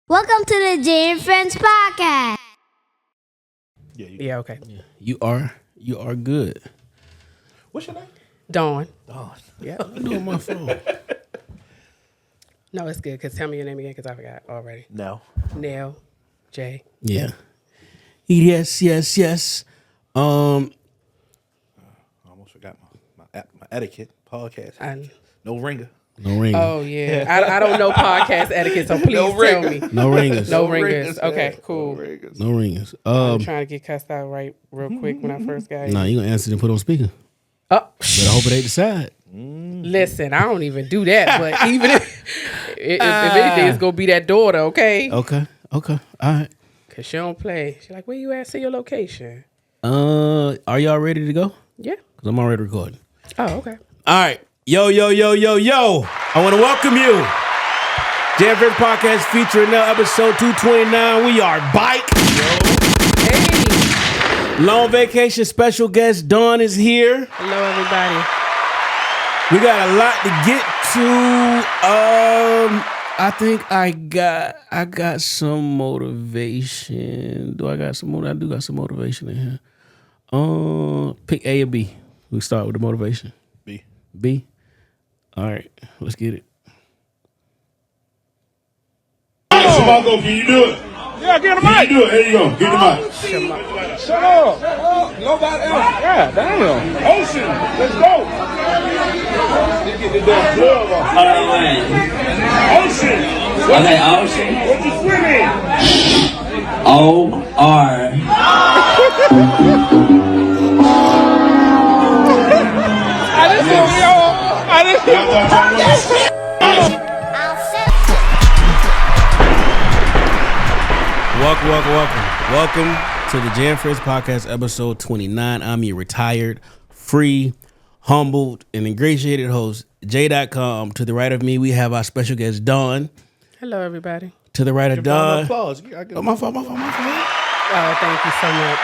Welcome to the Jay and Friends podcast. Yeah, okay. Yeah. You are good. What's your name? Dawn. Dawn. Yeah. I'm doing my phone. No, it's good. Because tell me your name again because I forgot already. No. Nell. Jay. Yeah. Yes. I almost forgot my etiquette podcast. No ringer. No ringers. Oh, yeah. I don't know podcast etiquette, so please tell me. No ringers. No ringers. Okay, cool. No ringers. I'm trying to get cussed out right real quick when I first got here. Nah, you gonna answer and put on speaker. Oh, But I hope it ain't decide. listen, I don't even do that. But even if anything, it's going to be that daughter, okay? Okay. All right. Because she don't play. She's like, where you at? See your location. Are y'all ready to go? Yeah. Because I'm already recording. Oh, okay. All right. Yo. I want to welcome you. Jam Friends Podcast featuring now episode 229. We are bike. Hey. Long vacation special guest Dawn is here. Hello, everybody. We got a lot to get to. I think I got some motivation. Do I got some motivation? I do got some motivation in here. Pick A or B. We start with the motivation. B? All right, let's get it. Shabako, can you do it? Yeah, get him Can mic. you do it? Here you go. Get the mic. Shut up. Nobody else. Yeah, damn. Ocean, let's go. Let's get the damn club off. Hold on, wait. Ocean. Okay, Ocean. What you swimming? O-R. I didn't see you. I didn't see you. Welcome to the Jam Friends Podcast, episode 29. I'm your retired, free, humbled, and ingratiated host, J.com. To the right of me, we have our special guest, Dawn. Hello, everybody. To the right of Dawn. Applause. Oh, my fault. Oh, thank you so much.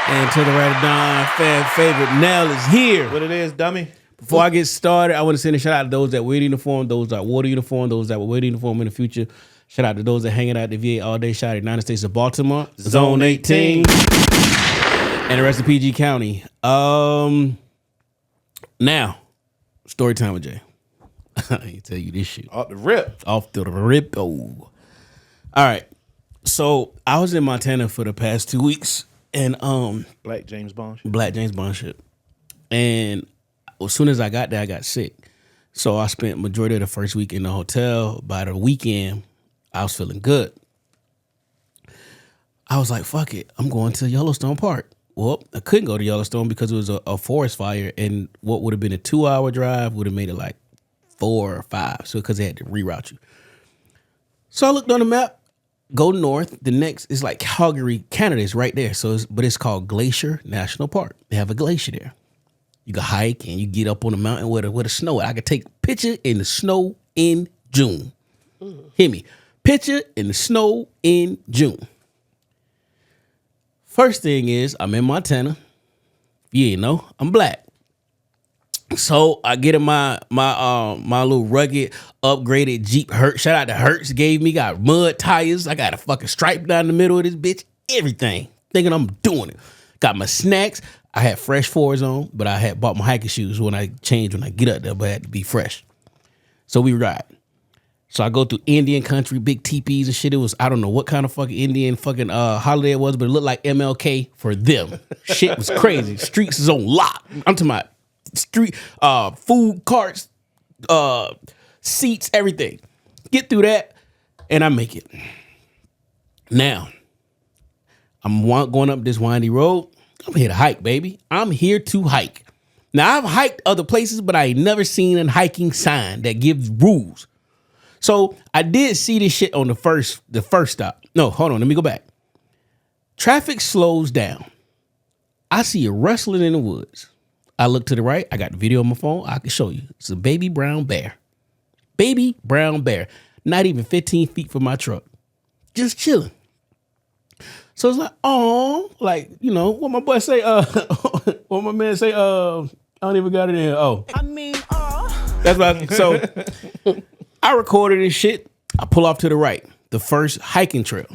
And to the right of Dawn, fan favorite, Nell is here. What it is, dummy? Before I get started, I want to send a shout out to those that wear the uniform, those that wore the uniform, those that will wear the uniform in the future. Shout out to those that hanging out at the VA all day. Shout out to the United States of Baltimore, Zone 18, and the rest of PG County. Now, story time with Jay. I can tell you this shit. Off the rip. Off the rip. Oh. All right. So I was in Montana for the past 2 weeks, and Black James Bond shit. Black James Bond shit. And as soon as I got there, I got sick. So I spent majority of the first week in the hotel. By the weekend, I was feeling good. I was like, fuck it. I'm going to Yellowstone Park. Well, I couldn't go to Yellowstone because it was a forest fire, and what would have been a 2-hour drive would have made it like 4 or 5. So because they had to reroute you. So I looked on the map, go north. The next is like Calgary, Canada is right there. So, but it's called Glacier National Park. They have a glacier there. You can hike and you get up on the mountain where the snow. I could take a picture in the snow in June. Hear me. Picture in the snow in June. First thing is, I'm in Montana. You know, I'm black. So I get in my little rugged, upgraded Jeep Hertz. Shout out to Hertz. Got mud tires. I got a fucking stripe down the middle of this bitch. Everything. Thinking I'm doing it. Got my snacks. I had fresh fours on, but I had bought my hiking shoes when I get up there, but it had to be fresh. So we ride. So I go through Indian country, big teepees and shit. It was, I don't know what kind of fucking Indian fucking holiday it was, but it looked like MLK for them. Shit was crazy. Streets is on lock. I'm talking about street, food carts, seats, everything. Get through that, and I make it. Now, I'm going up this windy road. I'm here to hike, baby. I'm here to hike. Now, I've hiked other places, but I ain't never seen a hiking sign that gives rules. So I did see this shit on the first stop. No, hold on. Let me go back. Traffic slows down. I see a rustling in the woods. I look to the right. I got the video on my phone. I can show you. It's a baby brown bear. Baby brown bear. Not even 15 feet from my truck. Just chilling. So it's like, oh, like, you know, what my boy say, what my man say, I don't even got it in. Oh. I mean, that's what so I recorded this shit. I pull off to the right. the first hiking trail.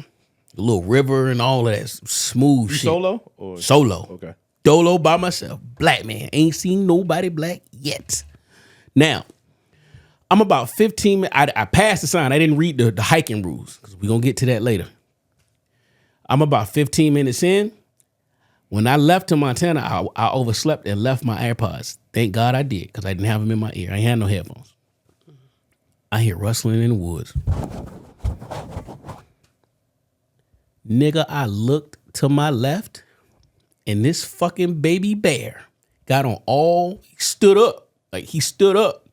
The little river and all of that smooth shit. Solo? Or? Solo. Okay. Dolo by myself. Black man. Ain't seen nobody black yet. Now, I'm about 15 minutes. I passed the sign. I didn't read the hiking rules because we're going to get to that later. I'm about 15 minutes in. When I left to Montana, I overslept and left my AirPods. Thank God I did because I didn't have them in my ear. I ain't had no headphones. I hear rustling in the woods. Nigga, I looked to my left and this fucking baby bear got on he stood up. Like he stood up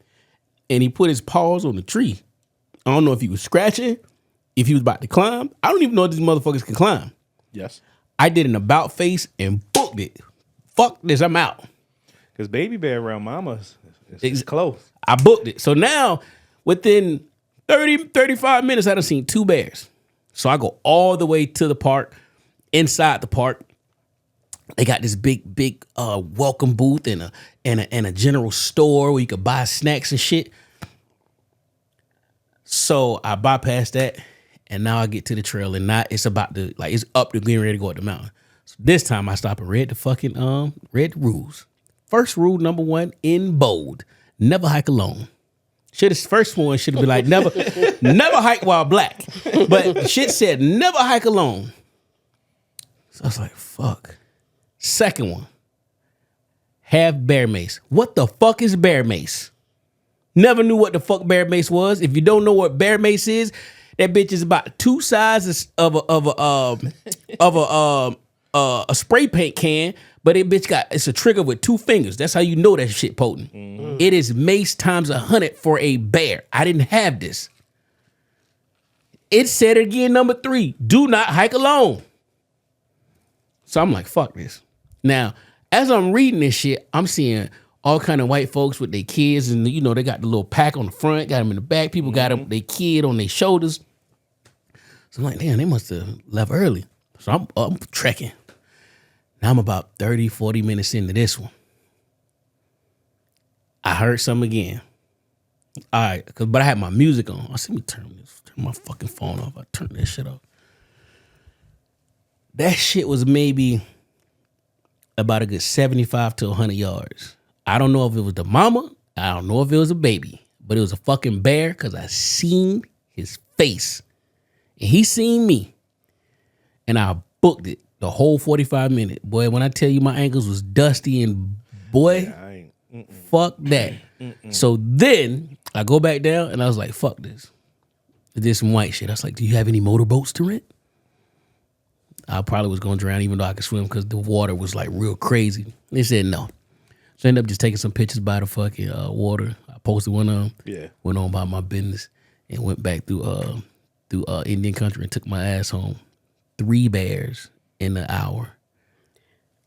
and he put his paws on the tree. I don't know if he was scratching, if he was about to climb. I don't even know if these motherfuckers can climb. Yes. I did an about face and booked it. Fuck this, I'm out. Because baby bear around mama's is close. I booked it. So now, within 35 minutes, I done seen 2 bears. So I go all the way to the park, inside the park. They got this big welcome booth and a general store where you could buy snacks and shit. So I bypassed that, and now I get to the trail, and now it's about to it's up to being ready to go up the mountain. So this time I stop and read the rules. First rule number 1 in bold: never hike alone. First one should be like never hike while black, but shit said never hike alone. So I was like, fuck. Second one, have bear mace. What the fuck is bear mace? Never knew what the fuck bear mace was. If you don't know what bear mace is, that bitch is about 2 sizes of a spray paint can, but it's a trigger with 2 fingers. That's how you know that shit potent. Mm-hmm. It is mace times 100 for a bear. I didn't have this. It said again, number 3, do not hike alone. So I'm like, fuck this. Now, as I'm reading this shit, I'm seeing all kind of white folks with their kids, and they got the little pack on the front, got them in the back. People got them, their kid on their shoulders. So I'm like, damn, they must have left early. So I'm trekking. Now I'm about 30, 40 minutes into this one. I heard something again. All right, but I had my music on. I said, let me turn my fucking phone off. I turned that shit off. That shit was maybe about a good 75 to 100 yards. I don't know if it was the mama. I don't know if it was a baby. But it was a fucking bear because I seen his face. And he seen me. And I booked it the whole 45 minutes. Boy, when I tell you my ankles was dusty and boy, fuck that. So then I go back down and I was like, fuck this. I did some white shit. I was like, do you have any motorboats to rent? I probably was going to drown even though I could swim because the water was like real crazy. They said no. So I ended up just taking some pictures by the fucking water. I posted one of them. Yeah. Went on about my business and went back through Indian country and took my ass home. 3 bears in an hour.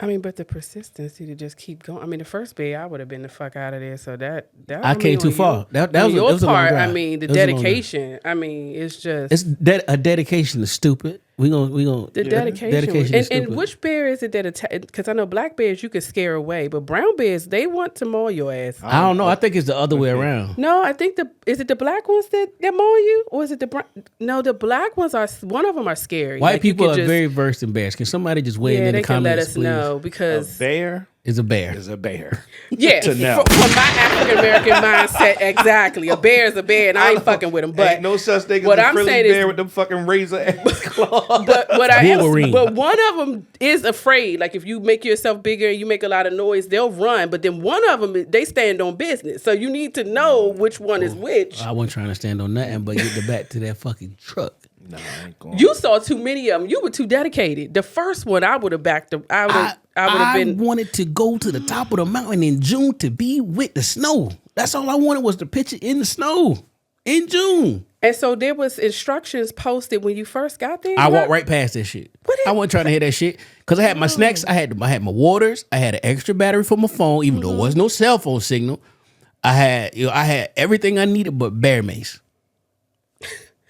I mean, but the persistency to just keep going. I mean, the first bear, I would have been the fuck out of there. So that I came too far. That was your part. I mean, the dedication. I mean, it's just a dedication to stupid. We gonna the dedication. And which bear is it that because I know black bears you could scare away, but brown bears they want to maul your ass. I don't know. I think it's the other way around. No, I think is it the black ones that maul you, or is it the brown? No, the black ones are one of them are scary. White people are very versed in bears. Can somebody just weigh in the comments, let us please? know because a bear is a bear. Is a bear. Yeah, from my African American mindset, exactly. A bear is a bear, and I ain't fucking with them. But ain't no such thing as a frilly bear with them fucking razor ass claws. But one of them is afraid. Like if you make yourself bigger and you make a lot of noise, they'll run. But then one of them, they stand on business. So you need to know which one is which. I wasn't trying to stand on nothing, but get the back to that fucking truck. No, I ain't going. You saw too many of them. You were too dedicated. The first one, I would have backed up. I would have been. I wanted to go to the top of the mountain in June to be with the snow. That's all I wanted was the picture in the snow in June. And so there was instructions posted when you first got there. I walked right past that shit. I wasn't trying to hear that shit because I had my snacks. I had my waters. I had an extra battery for my phone, even though there was no cell phone signal. I had everything I needed but bear mace.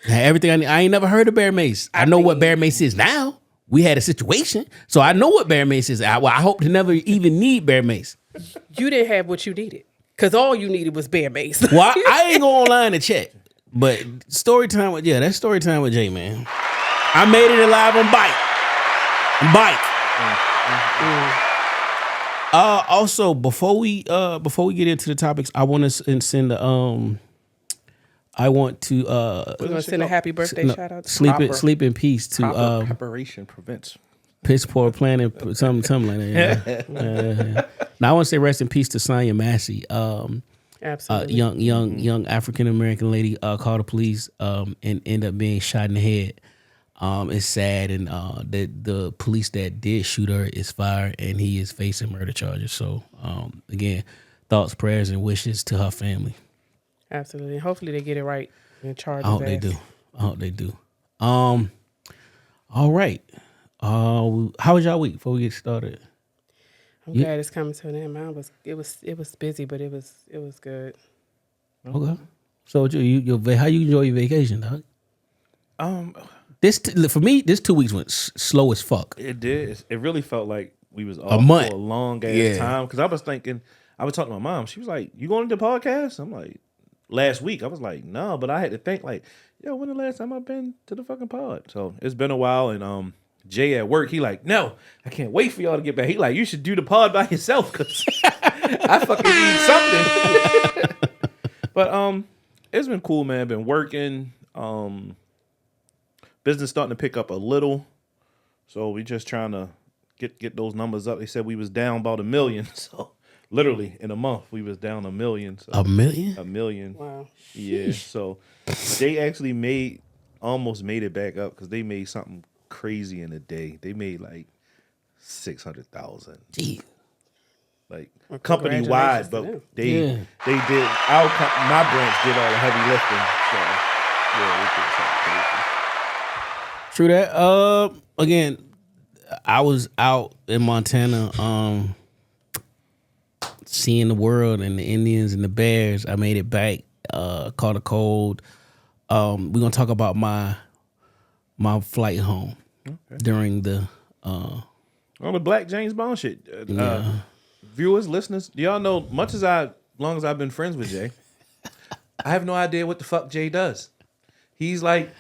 I had everything I need. I ain't never heard of bear mace. I know what bear mace is now. We had a situation, so I know what bear mace is. I hope to never even need bear mace. You didn't have what you needed because all you needed was bear mace. Well, I ain't go online to check. But story time with that's story time with Jay, man. I made it alive on bike. Also, before we get into the topics, I want to send I want to We're gonna send a happy birthday shout out to sleep in peace to preparation prevents piss poor planning, something like that. Yeah. Now I want to say rest in peace to Sonya Massey. Absolutely. Young African American lady called the police and ended up being shot in the head. It's sad, and the police that did shoot her is fired, and he is facing murder charges. So again, thoughts, prayers, and wishes to her family. Absolutely. Hopefully they get it right and charge. I hope they do. All right. How was y'all week before we get started? I'm glad it's coming to an end. Mine was busy, but it was good. Okay. So how you enjoy your vacation, dog? For me, this 2 weeks went slow as fuck. It did. It really felt like we was off a month for a long ass time. Because I was thinking, I was talking to my mom. She was like, "You going to the podcast?" I'm like, last week. I was like, no, but I had to think like, yo, when the last time I've been to the fucking pod? So it's been a while, and Jay at work, he like, no, I can't wait for y'all to get back. He like, you should do the pod by yourself because I fucking need something. But it's been cool, man. Been working. Business starting to pick up a little, so we just trying to get those numbers up. They said we was down about 1 million, so. Literally in a month, we was down 1 million. So $1 million? $1 million. Wow. Yeah. So they actually almost made it back up because they made something crazy in a day. They made like 600,000. Gee. Like company wide, but they did. My branch did all the heavy lifting. So yeah, we did something crazy. True that. Again, I was out in Montana. Seeing the world and the Indians and the Bears. I made it back. Caught a cold. We're gonna talk about my flight home during the on the Black James Bond shit. Viewers, listeners, do y'all know? Long as I've been friends with Jay, I have no idea what the fuck Jay does. He's like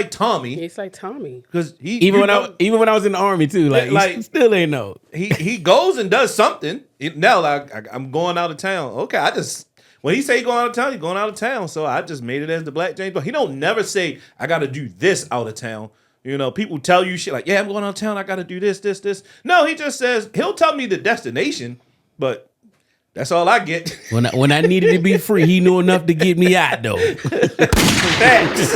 Tommy. He's like Tommy. Because even when I was in the army too, like still ain't know. He goes and does something. Now I'm going out of town. Okay, when he say going out of town, he's going out of town. So I just made it as the Black James. But he don't never say I got to do this out of town. You know, people tell you shit like, yeah, I'm going out of town. I got to do this. No, he just says he'll tell me the destination, but. That's all I get. When I needed to be free, he knew enough to get me out though. Facts.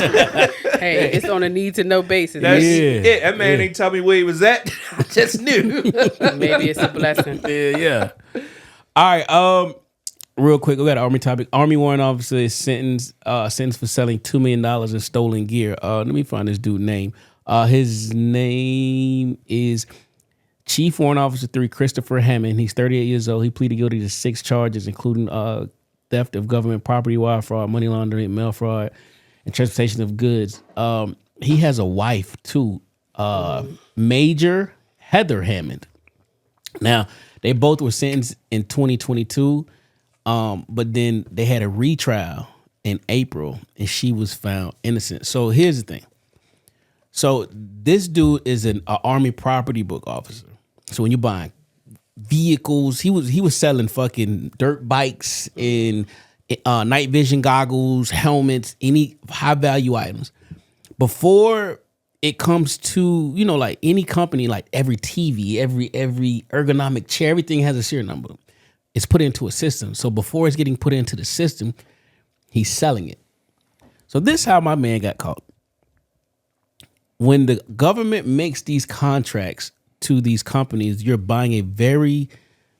Hey, it's on a need to know basis. That's it. That man ain't tell me where he was at. I just knew. Maybe it's a blessing. Yeah. All right. Real quick, we got an Army topic. Army warrant officer is sentenced for selling $2 million in stolen gear. Let me find this dude's name. His name is Chief Warrant Officer 3, Christopher Hammond. He's 38 years old. He pleaded guilty to 6 charges, including theft of government property, wire fraud, money laundering, mail fraud, and transportation of goods. He has a wife, too, Major Heather Hammond. Now, they both were sentenced in 2022, but then they had a retrial in April, and she was found innocent. So here's the thing. So this dude is an Army property book officer. So when you're buying vehicles, he was selling fucking dirt bikes and night vision goggles, helmets, any high value items. Before it comes to, like any company, like every TV, every ergonomic chair, everything has a serial number. It's put into a system. So before it's getting put into the system, he's selling it. So this is how my man got caught. When the government makes these contracts to these companies, you're buying a very,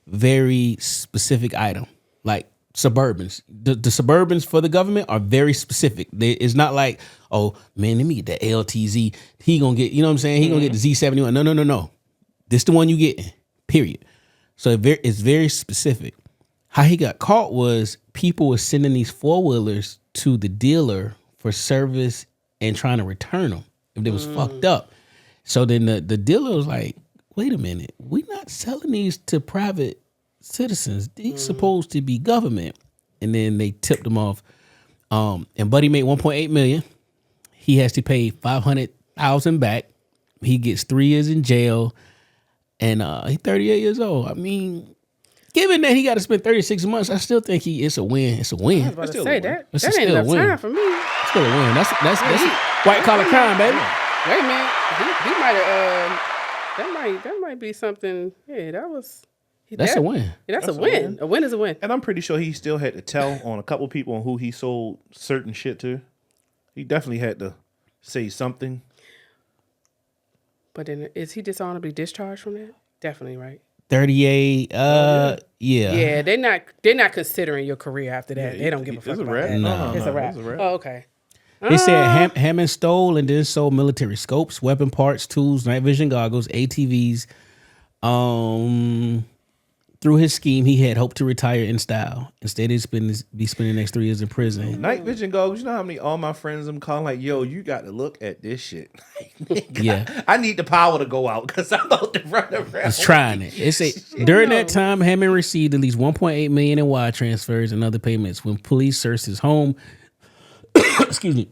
very specific item, like Suburbans. The Suburbans for the government are very specific. It's not like, oh, man, let me get the LTZ. He going to get, you know what I'm saying? He going to get the Z71. No. This the one you get, period. So it's very specific. How he got caught was people were sending these 4-wheelers to the dealer for service and trying to return them if they was fucked up. So then the dealer was like, wait a minute, we're not selling these to private citizens. These supposed to be government. And then they tipped them off And Buddy made 1.8 million. He has to pay 500,000 back. He gets 3 years in jail, and he's 38 years old. I mean, given that he got to spend 36 months, I still think it's a win. It's a win. I was about to say that. It's That still ain't a enough win. time for me. It's still a win. That's white collar crime, baby. Wait a minute. He might have. That might be something. Yeah, That's a win. Yeah, that's a win. A win is a win. And I'm pretty sure he still had to tell on a couple people on who he sold certain shit to. He definitely had to say something. But then, is he dishonorably discharged from that? Definitely, right? 38. Yeah. Yeah, they're not considering your career after that. They don't give a fuck It's a about wrap. that. No. It's a wrap. It's a wrap. Oh, okay. They said Hammond stole and then sold military scopes, weapon parts, tools, night vision goggles, ATVs. Through his scheme, he had hoped to retire in style. Instead, he'd be spending the next 3 years in prison. Night vision goggles. You know how many all my friends I'm calling like, yo, you got to look at this shit. Yeah. I need the power to go out because I'm about to run around. It's trying it. It say during that time, Hammond received at least 1.8 million in wire transfers and other payments. When police searched his home, excuse me,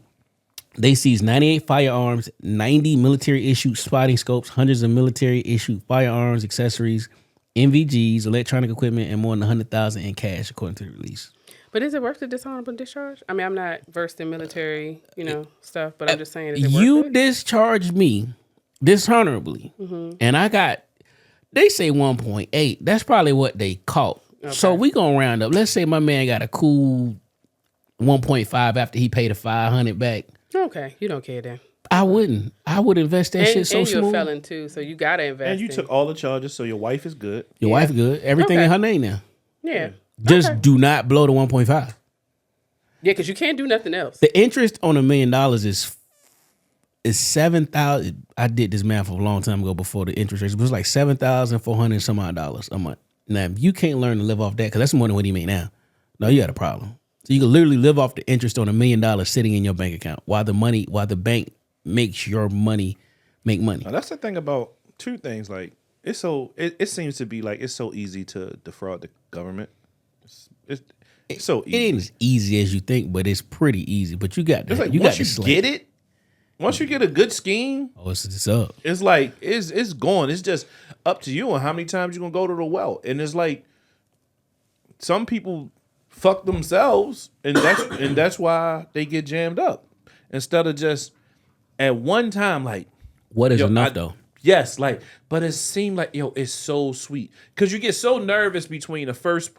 they seized 98 firearms, 90 military issued spotting scopes, hundreds of military issued firearms, accessories, NVGs, electronic equipment, and more than 100,000 in cash, according to the release. But is it worth the dishonorable discharge? I mean, I'm not versed in military, stuff, but I'm just saying, is it You worth it? discharged me dishonorably, and they say 1.8. That's probably what they caught. So we gonna round up. Let's say my man got a cool 1.5 after he paid a 500 back. Okay, you don't care then. I wouldn't. I would invest that shit so and you're smooth. a felon too, so you gotta invest. And you took all the charges, so your wife is good. Your wife good. Everything in her name now. Yeah. Just do not blow the 1.5. Yeah, because you can't do nothing else. The interest on $1 million is 7,000. I did this math a long time ago before the interest rate. It was like $7,400 some odd dollars a month. Now, if you can't learn to live off that, because that's more than what he made now. No, you got a problem. So you can literally live off the interest on $1 million sitting in your bank account while the bank makes your money make money. Now, that's the thing about two things. Like it seems to be like it's so easy to defraud the government. It's so easy. It ain't as easy as you think, but it's pretty easy. But you got It's like you once got you to slay. get it, once you get a good scheme, Oh, it's up. it's like it's gone. It's just up to you on how many times you're gonna go to the well. And it's like some people fuck themselves, and that's why they get jammed up. Instead of just at one time, like What is enough though? Yes, like, but it seemed like it's so sweet because you get so nervous between the first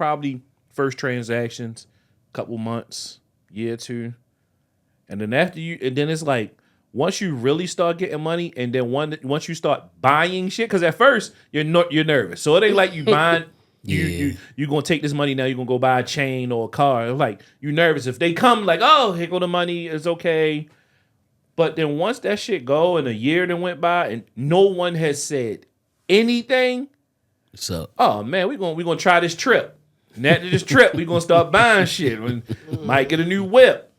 transactions, couple months, year or two, and then then it's like once you really start getting money, and then once you start buying shit, because at first you're nervous, so it ain't like you buying. You gonna take this money now? You're gonna go buy a chain or a car? Like you nervous if they come like, oh, here go the money, it's okay. But then once that shit go and a year then went by and no one has said anything, So oh man, we gonna try this trip. And after this trip, we gonna start buying shit. We might get a new whip.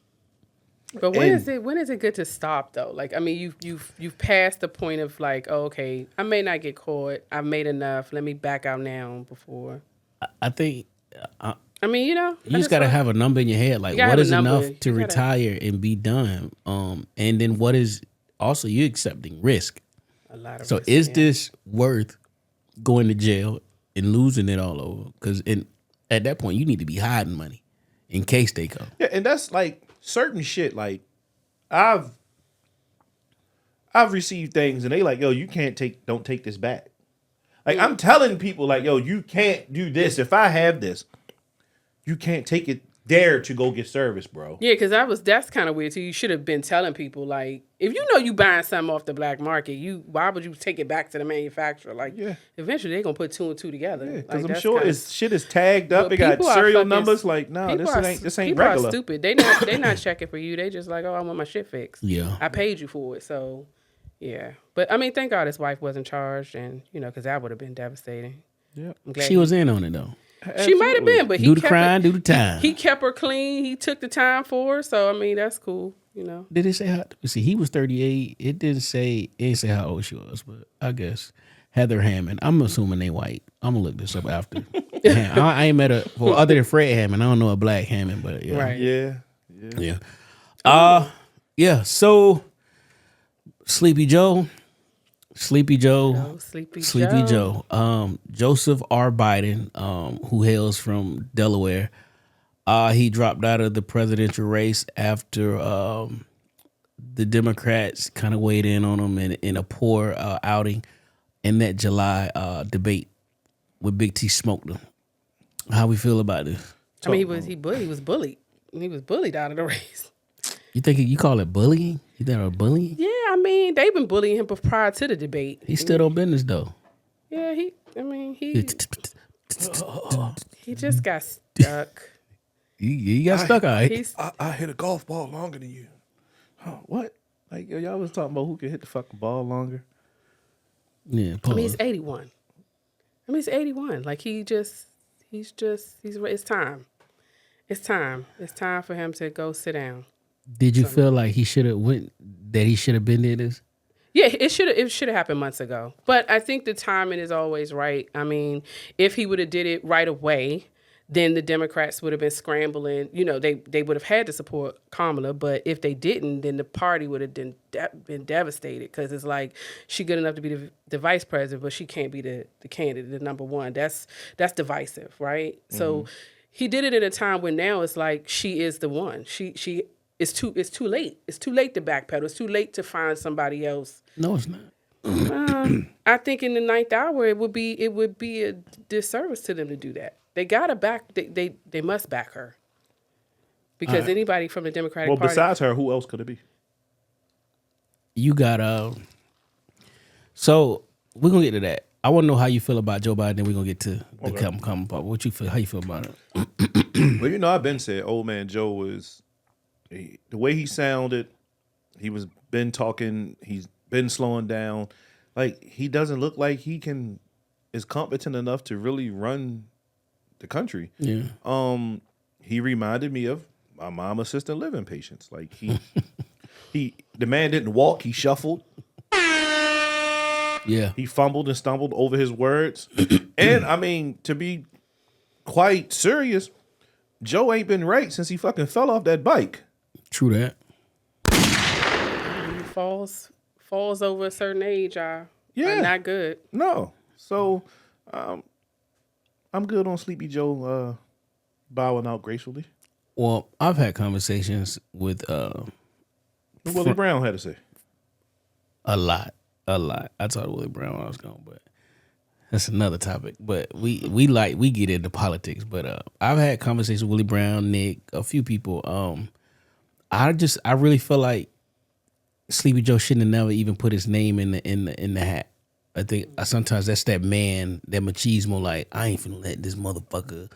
But when is it good to stop though? Like, I mean, you've passed the point of like, oh, okay, I may not get caught. I've made enough. Let me back out now before. I think I mean, you just gotta have a number in your head, like what is enough to retire and be done. And then what is also you accepting risk. A lot of So risk, is yeah. this worth going to jail and losing it all over? Because at that point you need to be hiding money in case they come. Yeah, and that's like certain shit. Like I've received things and they like, yo, you don't take this back. Like I'm telling people like, yo, you can't do this. If I have this, you can't take it there to go get service, bro. Yeah, because that's kind of weird too. You should have been telling people like, if you know you buying something off the black market, why would you take it back to the manufacturer? Like, eventually they're gonna put two and two together. Yeah, because like, I'm sure shit is tagged up. But It got people are serial fucking- numbers. Like, no, this ain't people regular. are stupid. They not checking for you. They just like, oh, I want my shit fixed. Yeah. I paid you for it, so yeah. But I mean, thank God his wife wasn't charged, and because that would have been devastating. Yeah, I'm glad She was in on it though. She might have been, but he Do the kept crime, her, do the time. He kept her clean. He took the time for her, so I mean, that's cool. Did it say how? See, he was 38. It didn't say how old she was, but I guess Heather Hammond. I'm assuming they white. I'm gonna look this up after. I ain't met her. Well, other than Fred Hammond, I don't know a black Hammond, but yeah. Right. Yeah. Yeah. Yeah. So Sleepy Joe. Sleepy Joe. Joe. Joseph R. Biden, who hails from Delaware, he dropped out of the presidential race after the Democrats kind of weighed in on him in a poor outing in that July debate with Big T smoked him. How we feel about this? I mean, he was bullied. He was bullied out of the race. You think you call it bullying? You think it bullying? Yeah, I mean, they've been bullying him prior to the debate. He stood on business though. Yeah, he just got stuck. He got stuck, all right. I hit a golf ball longer than you. Huh, what? Like, y'all was talking about who can hit the fucking ball longer. Yeah, I mean, he's 81. He's 81. Like, it's time. It's time. It's time for him to go sit down. Did you feel like he should have been there this? Yeah, it should have happened months ago. But I think the timing is always right. I mean, if he would have did it right away, then the Democrats would have been scrambling. You know, they would have had to support Kamala, but if they didn't, then the party would have been devastated because it's like she good enough to be the vice president, but she can't be the candidate, the number one. That's divisive, right? Mm-hmm. So he did it at a time when now it's like she is the one. It's too late. It's too late to backpedal. It's too late to find somebody else. No, it's not. I think in the ninth hour it would be a disservice to them to do that. They gotta back. They must back her because anybody from the Democratic Party. Well, besides her, who else could it be? You got So we're gonna get to that. I want to know how you feel about Joe Biden. Then we're gonna get to the common part. What you feel? How you feel about it? Well, I've been said, old man Joe was the way he sounded. He was been talking. He's been slowing down. Like, he doesn't look like he is competent enough to really run the country. Yeah. He reminded me of my mom assisted living patients. Like, the man didn't walk, he shuffled. Yeah. He fumbled and stumbled over his words. And I mean, to be quite serious, Joe ain't been right since he fucking fell off that bike. True that. Falls over a certain age are not good. No. So I'm good on Sleepy Joe bowing out gracefully. Well, I've had conversations with what Willie Brown had to say. A lot. I told Willie Brown when I was going, but that's another topic. But we get into politics. But I've had conversations with Willie Brown, Nick, a few people. I really feel like Sleepy Joe shouldn't have never even put his name in the hat. I think sometimes that's that man, that machismo. Like, I ain't finna let this motherfucker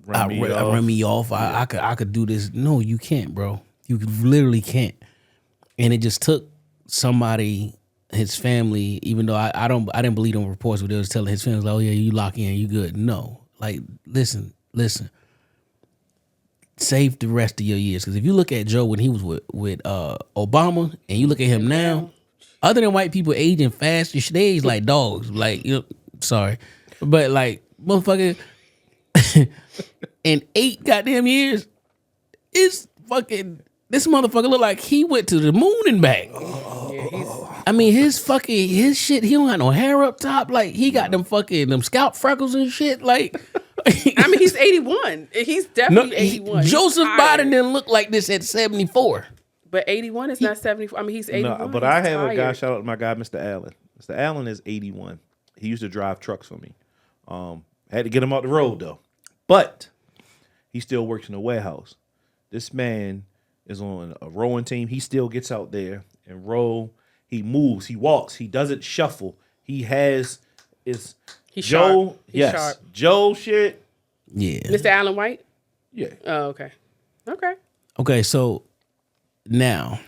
run me off. I could do this. No, you can't, bro. You literally can't. And it just took somebody, his family. Even though I didn't believe them reports where they was telling his family, like, oh yeah, you lock in, you good. No, like, listen. Save the rest of your years, because if you look at Joe when he was with Obama, and you look at him now, other than white people aging fast, they age like dogs. Like, sorry, but like, motherfucker, in 8 goddamn years, it's fucking. This motherfucker look like he went to the moon and back. I mean, his shit. He don't got no hair up top. Like, he got them scalp freckles and shit. Like. I mean, he's 81. He's definitely 81. Joseph Biden didn't look like this at 74. But 81 is not 74. I mean, he's 81. No, but I have a guy, shout out to my guy, Mr. Allen. Mr. Allen is 81. He used to drive trucks for me. Had to get him off the road, though. But he still works in a warehouse. This man is on a rowing team. He still gets out there and row. He moves. He walks. He doesn't shuffle. He's Joe, sharp. He's sharp. Joe shit. Yeah. Mr. Allen White? Yeah. Oh, okay. Okay, so now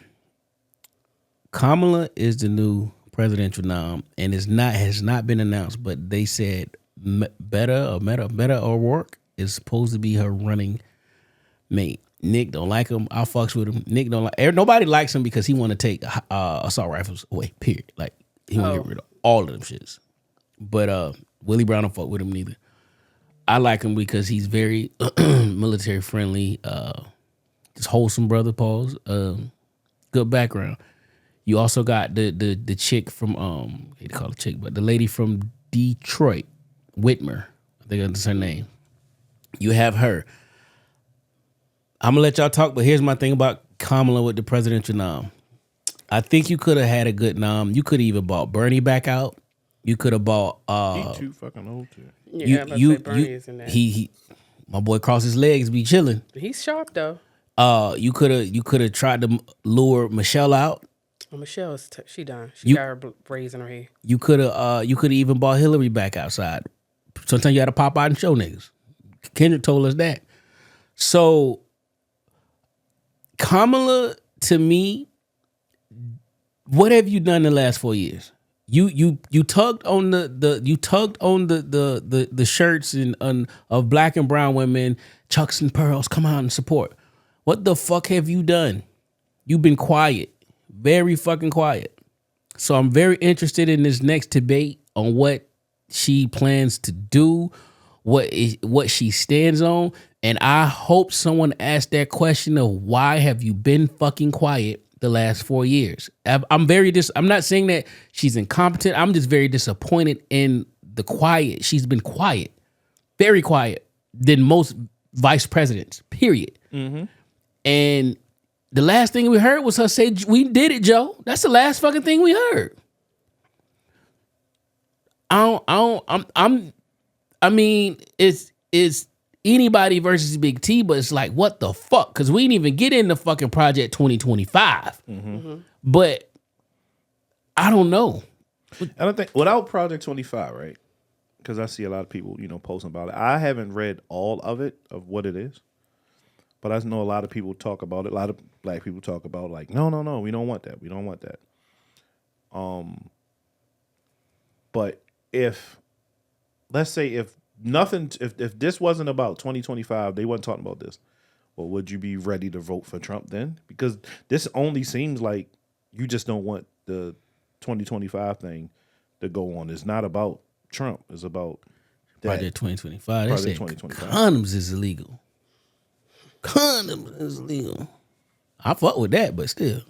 Kamala is the new presidential nom, and has not been announced, but they said Beto O'Rourke is supposed to be her running mate. Nick don't like him. I fucks with him. Nick don't like. Nobody likes him because he want to take assault rifles away. Period. Like, he want to get rid of all of them shits. But Willie Brown don't fuck with him neither. I like him because he's very military friendly. Just wholesome brother, pause. Good background. You also got the chick from I hate to call her chick, but the lady from Detroit, Whitmer. I think that's her name. You have her. I'm gonna let y'all talk, but here's my thing about Kamala with the presidential nom. I think you could have had a good nom. You could have even bought Bernie back out. You could have bought. He too fucking old to. Yeah, Bernie is in that. He, my boy, cross his legs, be chilling. He's sharp though. You could have tried to lure Michelle out. Well, Michelle's she done. She got her braids in her hair. You could have even bought Hillary back outside. Sometimes you got to pop out and show niggas. Kendrick told us that. So Kamala, to me, what have you done the last 4 years? You tugged on the shirts and of black and brown women, Chucks and Pearls, come out and support. What the fuck have you done? You've been quiet, very fucking quiet. So I'm very interested in this next debate on what she plans to do, what she stands on, and I hope someone asks that question of why have you been fucking quiet the last 4 years. I'm not saying that she's incompetent. I'm just very disappointed in the quiet. She's been quiet, very quiet than most vice presidents, period. Mm-hmm. And the last thing we heard was her say, "We did it, Joe." That's the last fucking thing we heard. I mean, it's anybody versus Big T, but it's like, what the fuck? Because we didn't even get into fucking Project 2025. Mm-hmm. But I don't know. I don't think without Project 25, right? Because I see a lot of people, posting about it. I haven't read all of it, of what it is. But I know a lot of people talk about it. A lot of black people talk about like, no, we don't want that. We don't want that. But let's say if this wasn't about 2025, they wasn't talking about this, well, would you be ready to vote for Trump then? Because this only seems like you just don't want the 2025 thing to go on. It's not about Trump. It's about that. Project 2025. Project They said 2025. condoms is illegal. Condoms is illegal. I fuck with that, but still.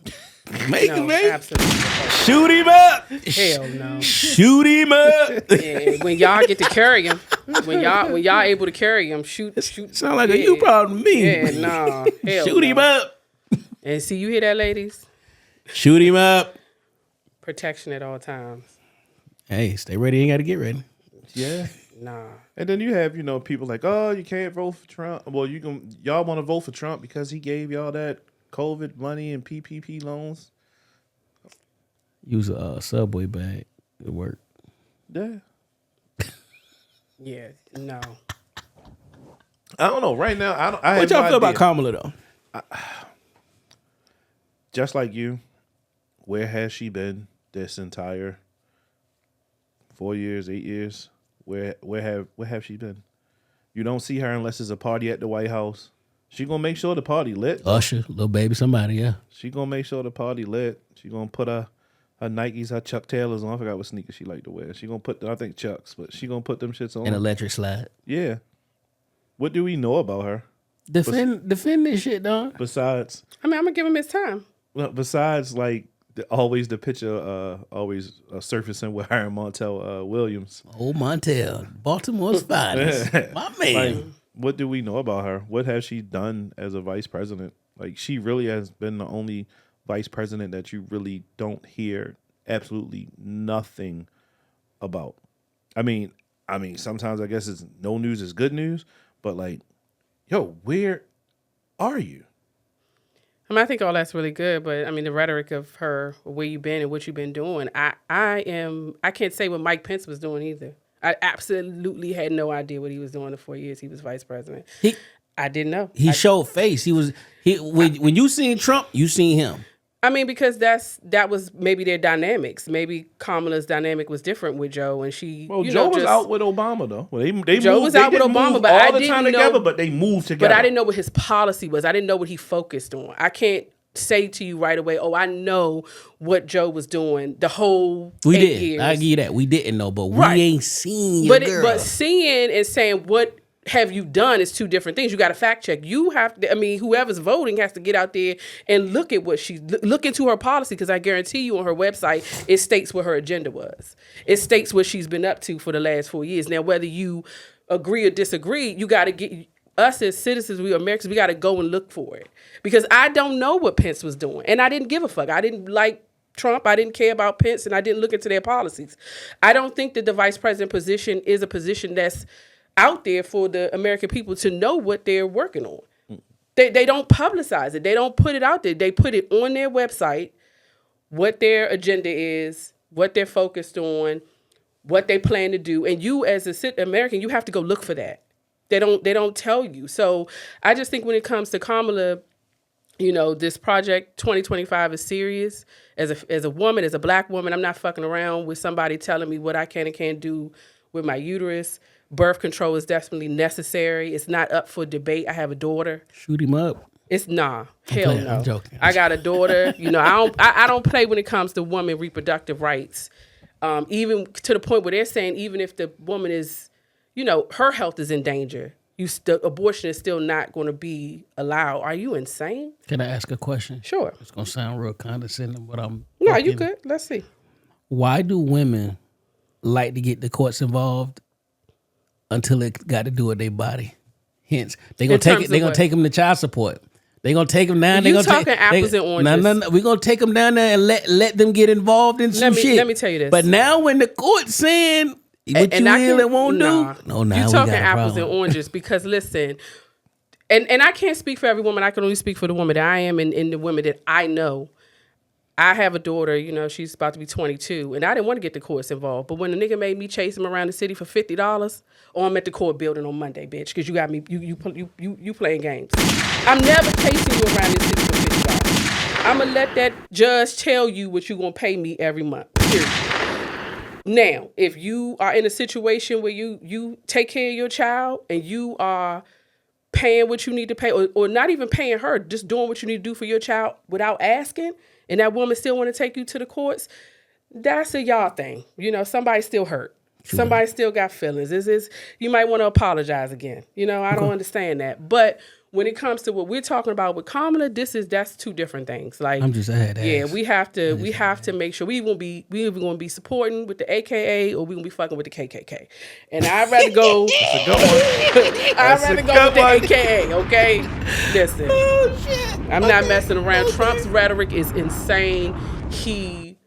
Make him, man. Absolutely. Shoot him up. Hell no. Shoot him up. Yeah, when y'all get to carry him, when y'all able to carry him, shoot. Sound like a you problem to me. Yeah, nah. Hell Shoot him up. And see, you hear that, ladies? Shoot him up. Protection at all times. Hey, stay ready. You ain't got to get ready. Yeah. Nah. And then you have, people like, oh, you can't vote for Trump. Well, y'all want to vote for Trump because he gave y'all that COVID money and PPP loans. Use a Subway bag. It work. Yeah. Yeah, no. I don't know. Right now, I What have y'all no feel about idea. Kamala though? Just like you, where has she been this entire 4 years, 8 years? Where have she been? You don't see her unless it's a party at the White House. She gonna make sure the party lit. Usher, little baby, somebody, yeah. She gonna make sure the party lit. She gonna put her Nikes, her Chuck Taylors on. I forgot what sneakers she like to wear. She gonna put, I think Chucks, but she gonna put them shits on. An electric slide. Yeah. What do we know about her Defend this shit, dog. besides? I mean, I'm gonna give him his time. Well, besides like always the picture always surfacing with her and Montel Williams. Old Montel, Baltimore's finest. My man. Like, what do we know about her? What has she done as a vice president? Like, she really has been the only vice president that you really don't hear absolutely nothing about. I mean, sometimes I guess it's no news is good news, but like, yo, where are you? I mean, I think all that's really good, but I mean, the rhetoric of her, where you've been and what you've been doing, I can't say what Mike Pence was doing either. I absolutely had no idea what he was doing the 4 years he was vice president. I didn't know. He showed face. When you seen Trump, you seen him. I mean, because that was maybe their dynamics. Maybe Kamala's dynamic was different with Joe, and she. Well, Joe was out with Obama though. Well, they Joe was out with Obama, but all I the time didn't together. know. But they moved together. But I didn't know what his policy was. I didn't know what he focused on. I can't say to you right away, oh, I know what Joe was doing the whole 8 years. I give you that. We didn't know, but we Right. ain't seen your girl. But seeing and saying what have you done is two different things. You got to fact check. You have to, I mean, whoever's voting has to get out there and look at what look into her policy, because I guarantee you on her website, it states what her agenda was. It states what she's been up to for the last 4 years. Now, whether you agree or disagree, you got to get, us as citizens, we Americans, we got to go and look for it. Because I don't know what Pence was doing. And I didn't give a fuck. I didn't like Trump. I didn't care about Pence, and I didn't look into their policies. I don't think that the vice president position is a position that's out there for the American people to know what they're working on. They don't publicize it. They don't put it out there. They put it on their website, what their agenda is, what they're focused on, what they plan to do. And you as a American, you have to go look for that. They don't tell you. So I just think when it comes to Kamala, you know, this project 2025 is serious. As a woman, as a black woman, I'm not fucking around with somebody telling me what I can and can't do with my uterus. Birth control is definitely necessary. It's not up for debate. I have a daughter. Shoot him up. It's hell playing. no. I'm joking. I got a daughter. You know, I don't play when it comes to women reproductive rights. Even to the point where they're saying even if the woman is, you know, her health is in danger, abortion is still not going to be allowed. Are you insane? Can I ask a question? Sure. It's gonna sound real condescending, but I'm No, you good. Let's see. Why do women like to get the courts involved until it got to do with their body? Hence, they're gonna take them to child support. They're gonna take them down. You talking apples and oranges? No. We're gonna take them down there and let them get involved in some shit. Let me tell you this. But now when the court's saying what you really won't do, no, now you we talking got a apples problem. and oranges because listen, and I can't speak for every woman. I can only speak for the woman that I am and the women that I know. I have a daughter, you know, she's about to be 22, and I didn't want to get the courts involved. But when the nigga made me chase him around the city for $50, I'm at the court building on Monday, bitch, because you got me, you playing games. I'm never chasing you around the city for $50. I'm gonna let that judge tell you what you're gonna pay me every month. Period. Now, if you are in a situation where you take care of your child and you are paying what you need to pay, or not even paying her, just doing what you need to do for your child without asking, and that woman still want to take you to the courts, that's a y'all thing. You know, somebody still hurt. Somebody still got feelings. You might want to apologize again. You know, I don't understand that. But when it comes to what we're talking about with Kamala, that's two different things. Like, I'm just ahead. Yeah, we have to make sure we either going to be supporting with the AKA or we gonna be fucking with the KKK. And I'd rather go. That's a good one. I'd rather go with the AKA. Okay, listen. Oh shit! I'm not messing around. Trump's rhetoric is insane. He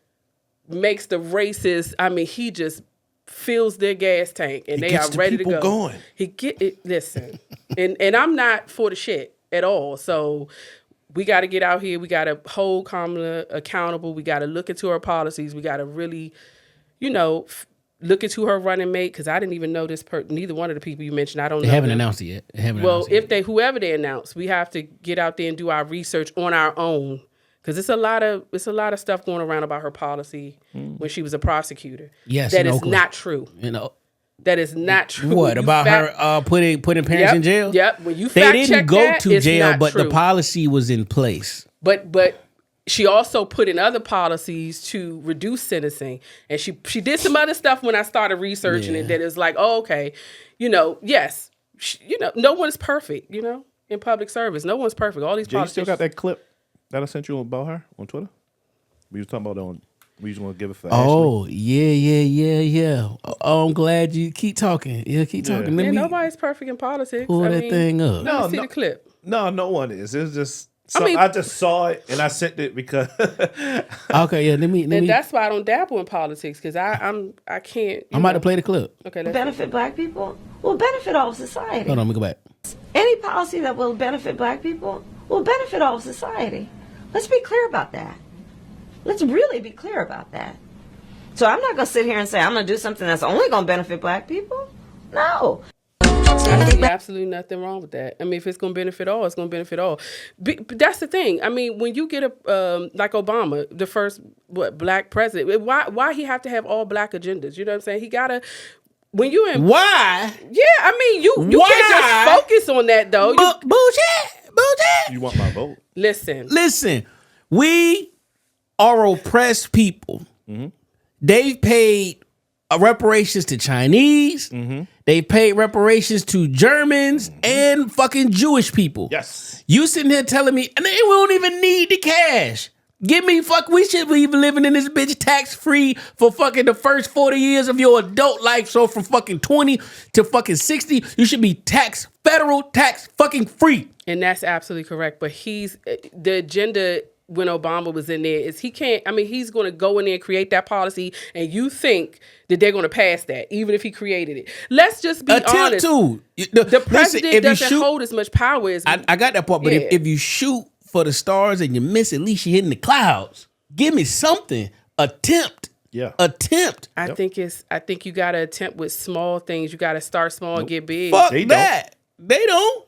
makes the racist. I mean, he just fills their gas tank and they are ready to go. Going. He get it. Listen, and I'm not for the shit at all. So we got to get out here. We got to hold Kamala accountable. We got to look into her policies. We got to really, you know, look into her running mate, because I didn't even know this neither one of the people you mentioned. I don't know. They haven't announced it yet. Whoever they announce, we have to get out there and do our research on our own. Because it's a lot of stuff going around about her policy when she was a prosecutor. Yes, that is not true. You know, that is not true. What about her putting parents in jail? Yep. When you they fact didn't check go that, to it's jail, not but true. the policy was in place. But she also put in other policies to reduce sentencing, and she did some other stuff when I started researching it. That is like, oh, okay, you know, yes, no one's perfect. You know, in public service, no one's perfect. All these Jay, you politicians. still got that clip that I sent you about her on Twitter? We was talking about we just want to give it for Oh, Ashley. yeah. Oh, I'm glad you keep talking. Yeah, keep talking. Let me nobody's perfect in politics. pull that thing up. Let me see the clip. No one is. It's just I just saw it and I sent it because Okay, yeah, let me And that's why I don't dabble in politics, because I can't. I'm about to play the clip. Okay, benefit black people will benefit all of society. Hold on, let me go back. Any policy that will benefit black people will benefit all of society. Let's be clear about that. Let's really be clear about that. So I'm not going to sit here and say I'm going to do something that's only going to benefit black people. No. I see absolutely nothing wrong with that. I mean, if it's going to benefit all, it's going to benefit all. But that's the thing. I mean, when you get like Obama, the first black president, why he have to have all black agendas? You know what I'm saying? He gotta. When you in Why? Yeah, I mean, you can't just focus on that though. Bullshit. you want my vote. Listen. We are oppressed people. Mm-hmm. They've paid reparations to Chinese. Mm-hmm. They paid reparations to Germans and fucking Jewish people. Yes. You sitting here telling me, and they won't even need the cash. Give me we should be living in this bitch tax free for fucking the first 40 years of your adult life. So from fucking 20 to fucking 60, you should be federal tax fucking free. And that's absolutely correct. But the agenda when Obama was in there is he's going to go in there and create that policy, and you think that they're going to pass that, even if he created it. Let's just be honest. The president doesn't hold as much power as I got that part, but if you shoot for the stars and you miss, at least you're hitting the clouds. Give me something. Attempt. I think you got to attempt with small things. You got to start small and get big. Fuck that. They don't.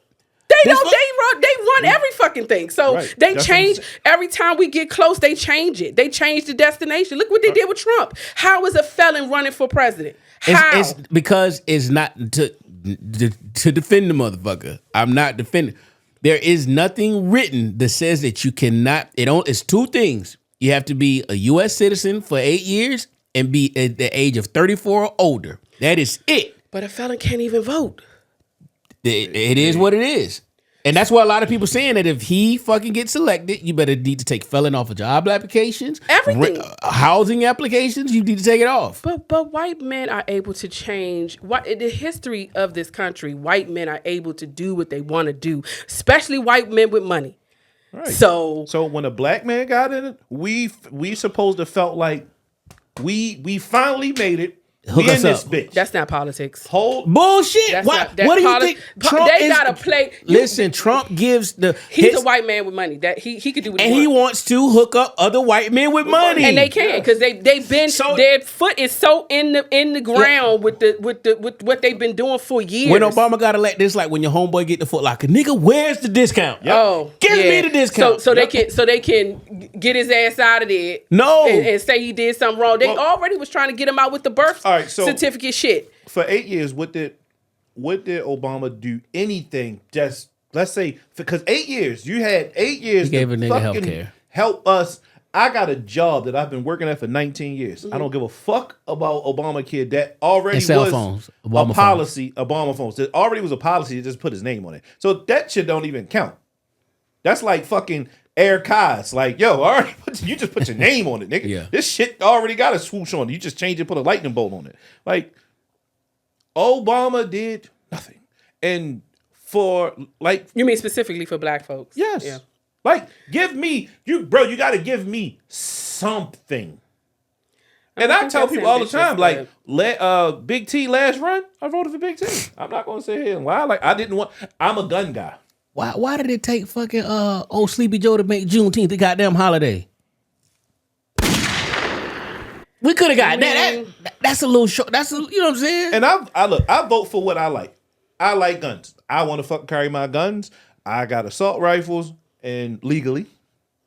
They run every fucking thing. So they change every time we get close. They change it. They change the destination. Look what they did with Trump. How is a felon running for president? How? It's because it's not to defend the motherfucker. I'm not defending. There is nothing written that says that you cannot. It's two things. You have to be a U.S. citizen for 8 years and be at the age of 34 or older. That is it. But a felon can't even vote. It is what it is. And that's why a lot of people saying that if he fucking gets elected, you better need to take felon off of job applications. Everything. Housing applications, you need to take it off. But white men are able to change. In the history of this country, white men are able to do what they want to do, especially white men with money. Right. So when a black man got in it, we supposed to felt like we finally made it. Hook us this up. Bitch. That's not politics. Bullshit. What do you think? Trump they gotta play. Listen, Trump gives He's a white man with money. That he could do what and he wants to hook up other white men with money, and they can because they've been their foot is so in the ground with what they've been doing for years. When Obama got elected, it's like when your homeboy get the Foot Locker, nigga, where's the discount? Give me the discount. So they can get his ass out of there. No, and say he did something wrong. They already was trying to get him out with the birth certificate shit. For 8 years, what did Obama do anything? Just let's say because 8 years, you had 8 years. He gave a to nigga fucking healthcare. Help us. I got a job that I've been working at for 19 years. I don't give a fuck about Obamacare. That already was a policy. Obama phones. There already was a policy to just put his name on it. So that shit don't even count. That's like fucking Air Cos. Like, yo, already you just put your name on it, nigga. Yeah. This shit already got a swoosh on it. You just change it, put a lightning bolt on it. Like, Obama did nothing. And for, like... You mean specifically for black folks? Yes. Yeah. Like, give me... you got to give me something. And I tell people all the time, like, Big T last run, I voted for Big T. I'm not going to sit here and lie. Like, I'm a gun guy. Why did it take fucking old Sleepy Joe to make Juneteenth the goddamn holiday? We could have got that. That's a little short. You know what I'm saying? And I vote for what I like. I like guns. I want to fucking carry my guns. I got assault rifles and legally.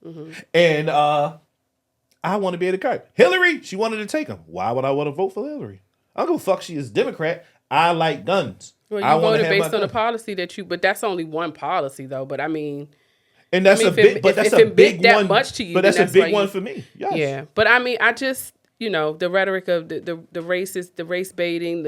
Mm-hmm. And I want to be able to carry. Hillary, she wanted to take them. Why would I want to vote for Hillary? I don't give a fuck. She is Democrat. I like guns. Well, you voted based on the policy but that's only one policy though. But I mean, and that's a big one. Much to you, but that's a big one for me. Yes. Yeah, but I mean, I just the rhetoric of the racist, the race baiting,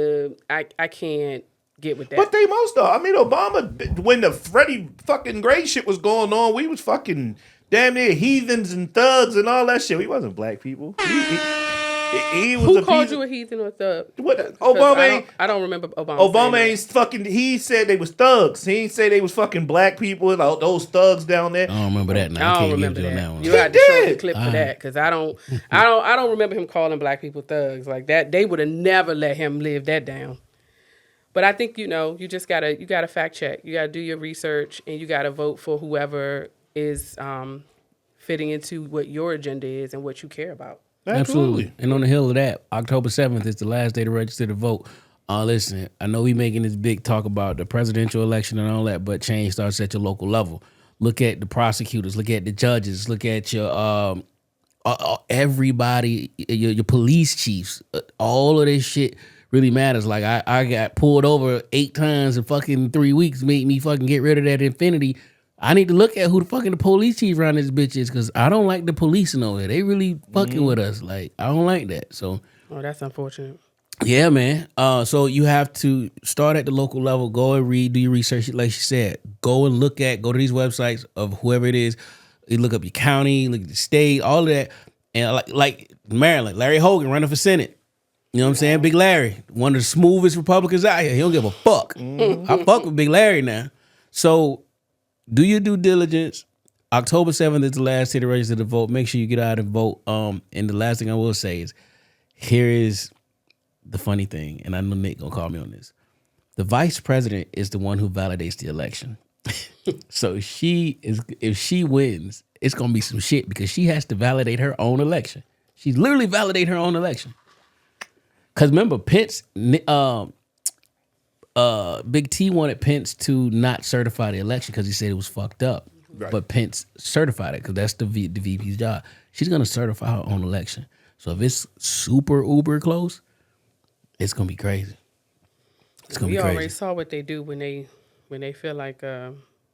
I can't get with that. But they most though. I mean, Obama when the Freddie fucking Gray shit was going on, we was fucking damn near heathens and thugs and all that shit. We wasn't black people. He was Who called you a heathen or thug? What Obama? I don't remember Obama. Obama ain't fucking. He said they was thugs. He ain't say they was fucking black people. Those thugs down there. I don't remember that. Now. I don't remember that. You had to show the clip for that because I don't remember him calling black people thugs like that. They would have never let him live that down. But I think you just gotta fact check. You gotta do your research and you gotta vote for whoever is fitting into what your agenda is and what you care about. Absolutely. And on the hill of that, October 7th is the last day to register to vote. Listen, I know we making this big talk about the presidential election and all that, but change starts at your local level. Look at the prosecutors, look at the judges, look at your everybody, your police chiefs. All of this shit really matters. Like I got pulled over 8 times in fucking 3 weeks, made me fucking get rid of that Infinity. I need to look at who the fucking the police chief around this bitch is because I don't like the policing over there. They really fucking with us. Like, I don't like that. So, that's unfortunate. Yeah, man. So you have to start at the local level, go and read, do your research, like she said. Go to these websites of whoever it is. You look up your county, look at the state, all of that. And like Maryland, Larry Hogan running for Senate. You know what I'm saying? Big Larry, one of the smoothest Republicans out here. He don't give a fuck. I fuck with Big Larry now. So do your due diligence. October 7th is the last day to register to vote. Make sure you get out and vote. And the last thing I will say is, here is the funny thing, and I know Nick gonna call me on this. The vice president is the one who validates the election. So if she wins, it's gonna be some shit because she has to validate her own election. She's literally validate her own election. Cause remember, Pence, Big T wanted Pence to not certify the election because he said it was fucked up. Right. But Pence certified it because that's the VP's job. She's gonna certify her own election. So if it's super uber close, it's gonna be crazy. It's gonna be crazy. We already saw what they do when they feel like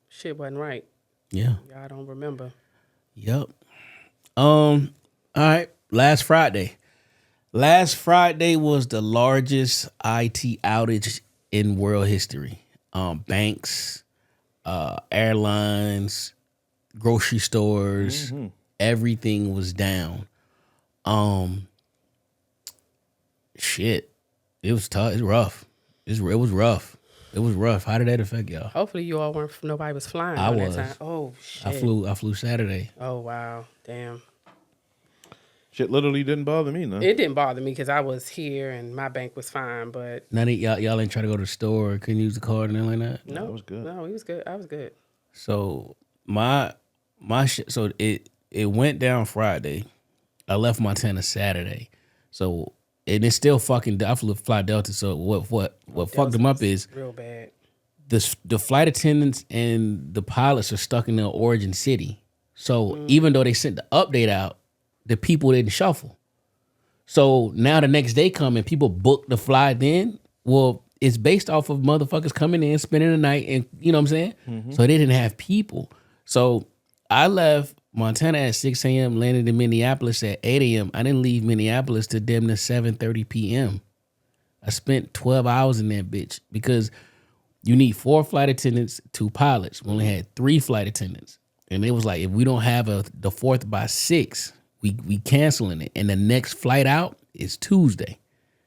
shit wasn't right. Yeah. Y'all don't remember. Yep. All right. Last Friday was the largest IT outage in world history. Banks, airlines, grocery stores, everything was down. Shit. It was tough. It's rough. It was rough. It was rough. How did that affect y'all? Hopefully you all weren't. Nobody was flying. I was. That time. Oh shit. I flew Saturday. Oh wow. Damn. Shit literally didn't bother me, no. It didn't bother me because I was here and my bank was fine. But None of y'all ain't try to go to the store or couldn't use the card and anything like that. no, it was good. No, he was good. I was good. So my shit. So it went down Friday. I left Montana Saturday. So. And it's still fucking. I fly Delta. So what fucked them up is real bad. The flight attendants and the pilots are stuck in their origin city. So even though they sent the update out, the people didn't shuffle. So now the next day come and people book the flight. Then it's based off of motherfuckers coming in, spending the night, and you know what I'm saying. So they didn't have people. So I left Montana at 6 a.m., landed in Minneapolis at 8 a.m. I didn't leave Minneapolis till damn near 7:30 p.m. I spent 12 hours in that bitch because you need 4 flight attendants, 2 pilots. We only had 3 flight attendants. And it was like, if we don't have the 4th by 6, we canceling it. And the next flight out is Tuesday.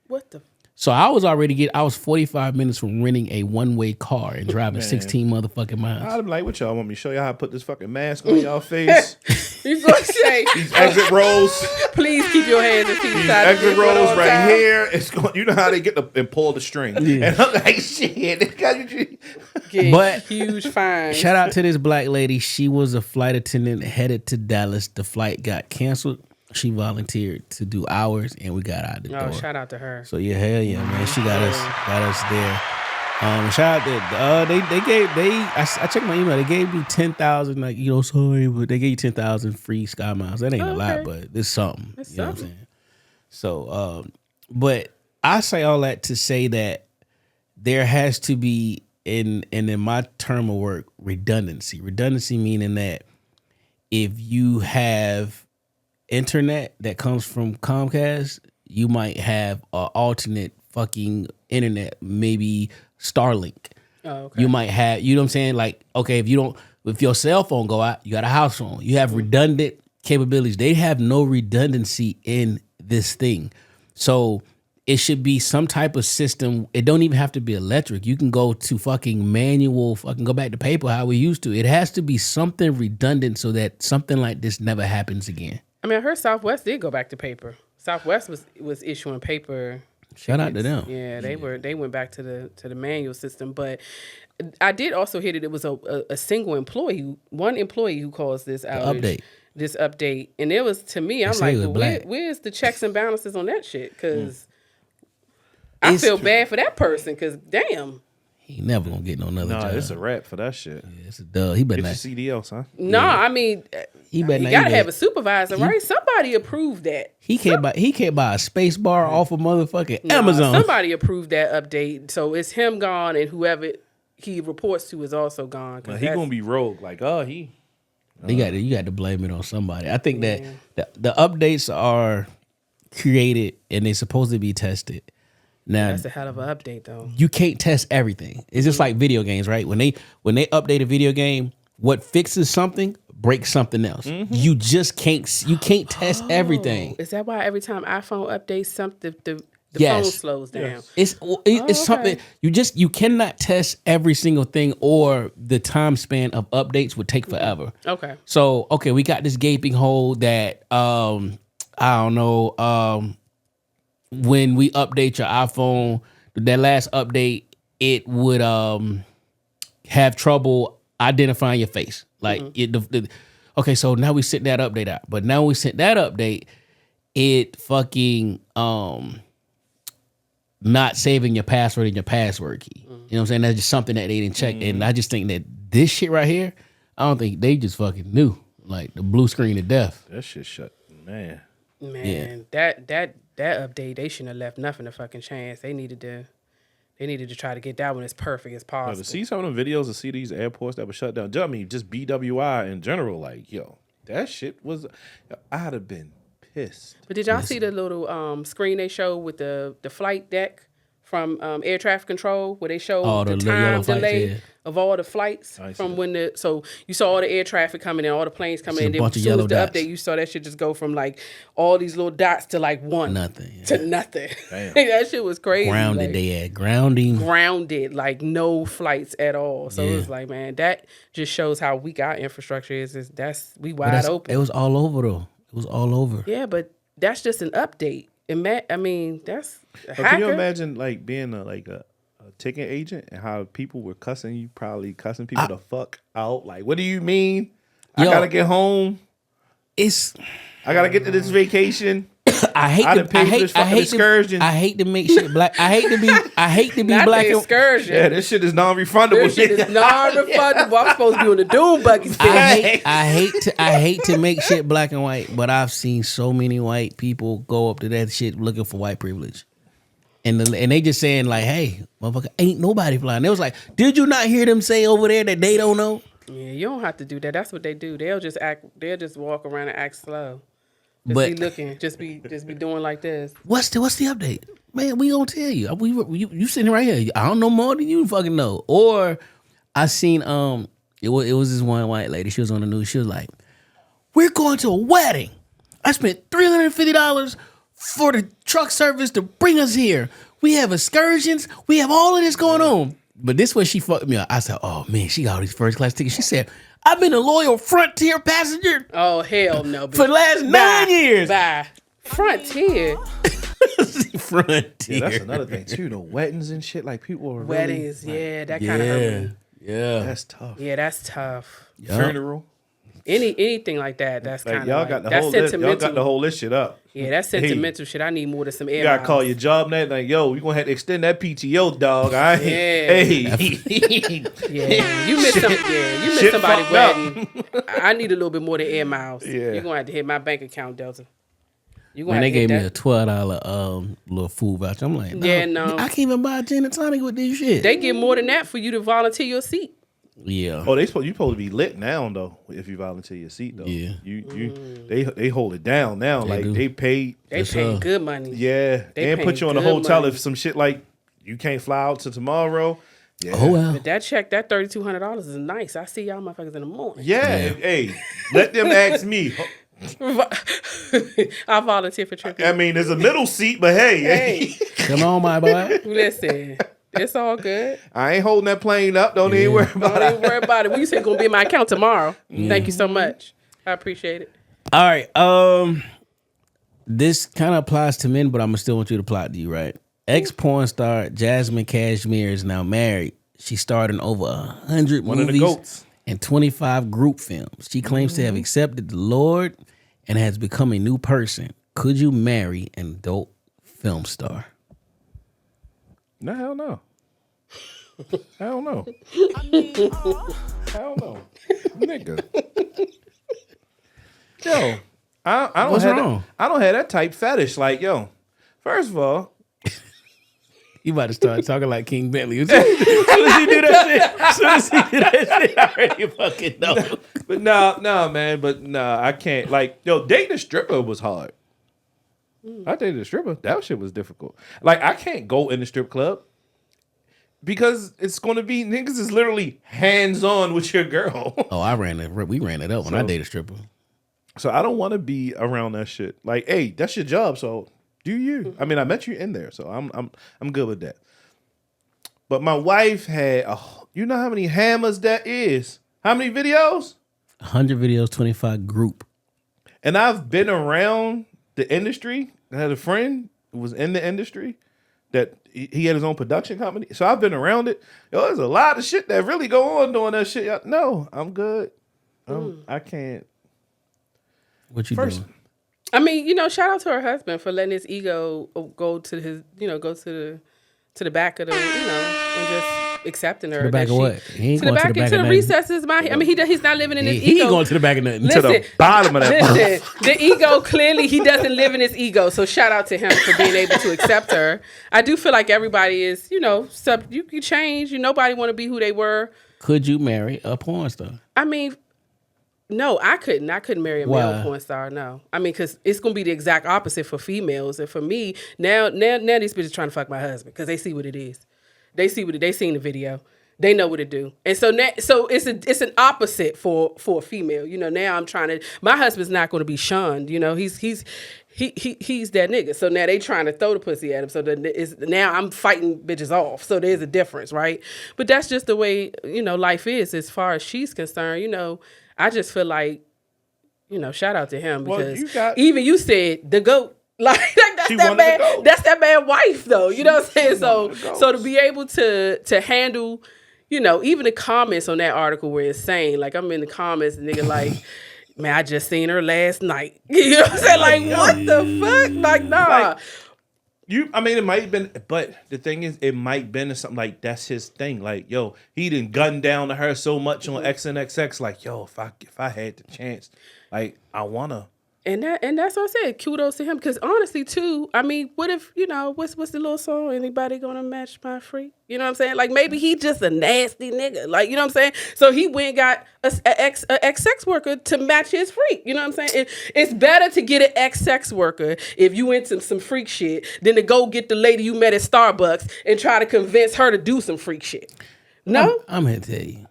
What the? So I was 45 minutes from renting a one-way car and driving 16 motherfucking miles. I'd be like, what y'all want me to show y'all how to put this fucking mask on y'all face? You gonna say These exit rows. please keep your hands and feet These inside exit the rows on right time. here. It's going. You know how they get and pull the string. Yeah. And I'm like, shit. Get But huge fines. shout out to this black lady. She was a flight attendant headed to Dallas. The flight got canceled. She volunteered to do hours, and we got out the door. Shout out to her. So yeah, hell yeah, man. She got us there. Shout out to I checked my email. They gave me 10,000. Like sorry, but they gave you 10,000 free sky miles. That ain't a lot, but it's something. It's you know something. what I'm saying? So, but I say all that to say that there has to be in my term of work redundancy. Redundancy meaning that if you have internet that comes from Comcast, you might have an alternate fucking internet, maybe Starlink. Oh, okay. You might have, you know what I'm saying? Like, okay, if your cell phone go out, you got a house phone. You have redundant capabilities. They have no redundancy in this thing. So it should be some type of system. It don't even have to be electric. You can go to fucking manual, fucking go back to paper how we used to. It has to be something redundant so that something like this never happens again. I mean, I heard Southwest did go back to paper. Southwest was issuing paper. Shout out to them. Yeah, they went back to the manual system. But I did also hear that it was a single employee, one employee who caused this outage, this update, and it was to me. I'm like, where's the checks and balances on that shit? Because I feel bad for that person. Because damn. He never gonna get another job. It's a wrap for that shit. Yeah, it's a dub. He better Get your CDL, son. No, I mean, he better you gotta have a supervisor, right? Somebody approved that. He can't buy a space bar off of motherfucking Amazon. Somebody approved that update, so it's him gone, and whoever he reports to is also gone. He gonna be rogue, like you got to blame it on somebody. I think that the updates are created and they're supposed to be tested. Now That's a hell of an update, though. you can't test everything. It's just like video games, right? When they update a video game, what fixes something breaks something else. You just can't test everything. Is that why every time iPhone updates something, the Yes. phone slows down? It's something you cannot test every single thing, or the time span of updates would take forever. Okay. So we got this gaping hole that I don't know. When we update your iPhone, that last update, it would have trouble identifying your face. Like okay, so now we sent that update out, but now we sent that update, it fucking not saving your password and your password key. You know what I'm saying? That's just something that they didn't check, and I just think that this shit right here, I don't think they just fucking knew, like the blue screen of death. That shit shut, man. That update, they shouldn't have left nothing a fucking chance. They needed to try to get that one as perfect as possible. To see some of them videos and see these airports that were shut down. I mean, just BWI in general, like, yo, that shit was, I'd have been pissed. But did y'all see the little screen they showed with the flight deck from air traffic control, where they showed the time delay of all the flights from when so you saw all the air traffic coming in, all the planes coming in. Then as soon as the update, you saw that shit just go from like all these little dots to like one to nothing. Damn. That shit was crazy. Grounded, like, they had grounded, like no flights at all. So it was like, man, that just shows how weak our infrastructure is. We wide open. It was all over though. It was all over. Yeah, but that's just an update. I mean, that's a hacker. Can you imagine like being a ticket agent and how people were cussing you, probably cussing people the fuck out? Like, what do you mean? I gotta get home. I gotta get to this vacation. I hate to make shit black. I hate to be Not black. The excursion. Yeah, this shit is non-refundable. This shit is non-refundable. I'm supposed to be on the dune buggies. I hate to make shit black and white, but I've seen so many white people go up to that shit looking for white privilege. And they just saying like, hey, motherfucker, ain't nobody flying. They was like, did you not hear them say over there that they don't know? Yeah, you don't have to do that. That's what they do. They'll just walk around and act slow. Just But be looking, just be doing like this. What's the update? Man, we gonna tell you. You sitting right here. I don't know more than you fucking know. Or I seen it was this one white lady. She was on the news. She was like, we're going to a wedding. I spent $350 for the truck service to bring us here. We have excursions. We have all of this going on. But this way she fucked me up. I said, oh man, she got all these first class tickets. She said, I've been a loyal Frontier passenger. Oh, hell no. For the last 9 years. Bye. Frontier. Frontier. Yeah, that's another thing too. The weddings and shit. Like people are Weddings, really, that kind of hurt me. Yeah. That's tough. Yeah, that's tough. Funeral. anything like that, that's Like, kind of y'all like, got the that's whole sentimental. y'all got the whole list shit up. Yeah, that's sentimental shit. I need more than some air. You gotta miles. call your job now. Like, yo, we gonna have to extend that PTO, dog. All right. Yeah. Hey. You miss some. Yeah, you miss Shit somebody fucked up. wedding. I need a little bit more than air miles. Yeah. You're gonna have to hit my bank account, Delta. You gonna When they have to hit gave me that. a $12 little food voucher, I'm like, No. I can't even buy a gin and tonic with this shit. They get more than that for you to volunteer your seat. Yeah. Oh, you supposed to be lit now though. If you volunteer your seat though, Yeah. They hold it down now. They Like do. they pay. They pay good money. Yeah, They and put paying you on a good hotel money. if some shit like you can't fly out to tomorrow. Yeah. Oh well. But that check, that $3,200 is nice. I see y'all motherfuckers in the morning. Yeah. Hey, let them ask me. I volunteer for tripping. I mean, there's a middle seat, but hey, Come on, my boy. Listen, it's all good. I ain't holding that plane up. Don't even worry about Don't even worry about it. When you say gonna be in my account tomorrow, thank you so much. I appreciate it. All right. This kind of applies to men, but I'm gonna still want you to apply to you, right? Ex-porn star Jasmine Cashmere is now married. She starred in over 100 One of the movies goats. and 25 group films. She claims to have accepted the Lord and has become a new person. Could you marry an adult film star? No, hell no. Hell no. Hell no. Nigga. Yo, I don't What's have wrong? I don't have that type fetish. Like, yo, first of all, You about to start talking like King Bentley. As soon as he do that shit, I already fucking know. but no, man, but no, I can't. Like, yo, dating a stripper was hard. I dated a stripper. That shit was difficult. Like, I can't go in the strip club because it's going to be niggas is literally hands on with your girl. Oh, we ran it up when I dated a stripper. So I don't want to be around that shit. Like, hey, that's your job, so do you? I mean, I met you in there, so I'm good with that. But my wife had, you know how many hammers that is? How many videos? 100 videos, 25 group. And I've been around the industry. I had a friend who was in the industry that he had his own production company. So I've been around it. Yo, there's a lot of shit that really go on doing that shit. No, I'm good. I can't. What you First, doing? I mean, shout out to her husband for letting his ego go to his, go to the back of the, and just accepting her. To the back of what? He ain't to the going back to the back into of the nothing. recesses. I mean, he's not living in his He ego. ain't going to the back of nothing. Listen, to the bottom of that. Listen, the ego, clearly he doesn't live in his ego. So shout out to him for being able to accept her. I do feel like everybody is, you can change. Nobody want to be who they were. Could you marry a porn star? I mean, no, I couldn't. I couldn't marry a Why? male porn star. No, I mean, because it's gonna be the exact opposite for females, and for me now these bitches trying to fuck my husband because they see what it is. They seen the video. They know what to do, and so it's an opposite for a female. Now I'm trying to. My husband's not going to be shunned. He's that nigga. So now they trying to throw the pussy at him. So now I'm fighting bitches off. So there's a difference, right? But that's just the way life is as far as she's concerned. I just feel like, shout out to him because even you said the GOAT. Like that's that man. That's that man's wife, though. You know what I'm saying? So to be able to handle, even the comments on that article were insane. Like I'm in the comments, and nigga like, man, I just seen her last night. You know what I'm saying? Like what the fuck? Like nah. I mean, it might have been, but the thing is, it might have been something like that's his thing. Like, yo, he didn't gun down to her so much on XNXX. Like, yo, if I had the chance, like, I wanna. And that's what I said. Kudos to him, because honestly, too, I mean, what if what's the little song? Anybody gonna match my freak? You know what I'm saying? Like maybe he just a nasty nigga. Like you know what I'm saying? So he went and got a ex sex worker to match his freak. You know what I'm saying? It's better to get an ex sex worker if you into some freak shit than to go get the lady you met at Starbucks and try to convince her to do some freak shit. No, I'm gonna tell you.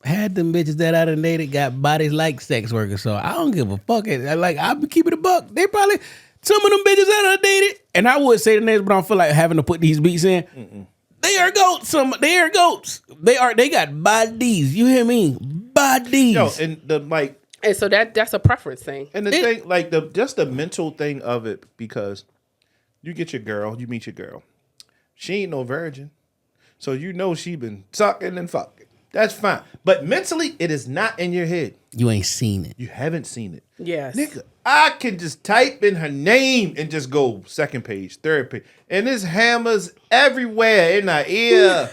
Had them bitches that I done dated got bodies like sex workers, so I don't give a fuck. Like I'll be keeping it a buck. They probably some of them bitches that I dated, and I would say the names, but I don't feel like having to put these beats in. They are goats. They are goats. They got bodies. You hear me? Bodies. Yo, and and so that's a preference thing. And the thing, like just the mental thing of it, because you get your girl, you meet your girl, she ain't no virgin, so she been sucking and fucking. That's fine. But mentally, it is not in your head. You ain't seen it. You haven't seen it. Yes. Nigga, I can just type in her name and just go second page, third page. And there's hammers everywhere in her ear.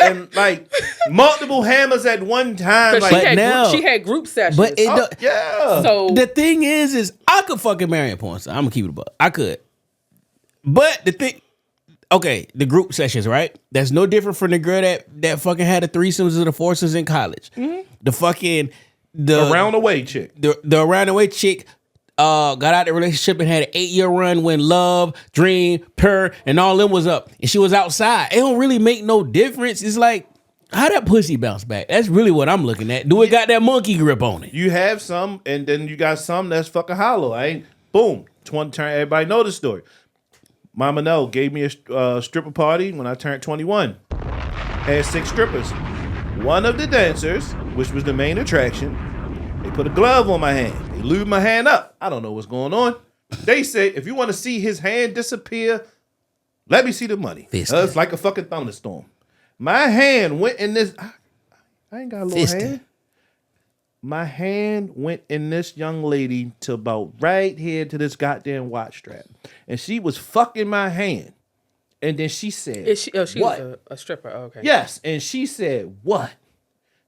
And like multiple hammers at one time. Like, she had group sessions. But yeah. So the thing is I could fucking marry a porn star. I'm gonna keep it a buck. I could. But the thing, okay, the group sessions, right? That's no different from the girl that fucking had the threesomes or the foursomes in college. The around the way chick. The around the way chick got out the relationship and had an 8-year run when Love, Dream, Purr, and all them was up. And she was outside. It don't really make no difference. It's like, how that pussy bounce back? That's really what I'm looking at. Do it got that monkey grip on it? You have some, and then you got some that's fucking hollow. Boom. Everybody know the story. Mama No gave me a stripper party when I turned 21. Had 6 strippers. One of the dancers, which was the main attraction, they put a glove on my hand. They lubed my hand up. I don't know what's going on. They said, if you want to see his hand disappear, let me see the money. It's like a fucking thunderstorm. My hand went in this. I ain't got a little hand. My hand went in this young lady to about right here to this goddamn watch strap. And she was fucking my hand. And then she said, she what? was a stripper. Oh, okay. Yes. And she said, what?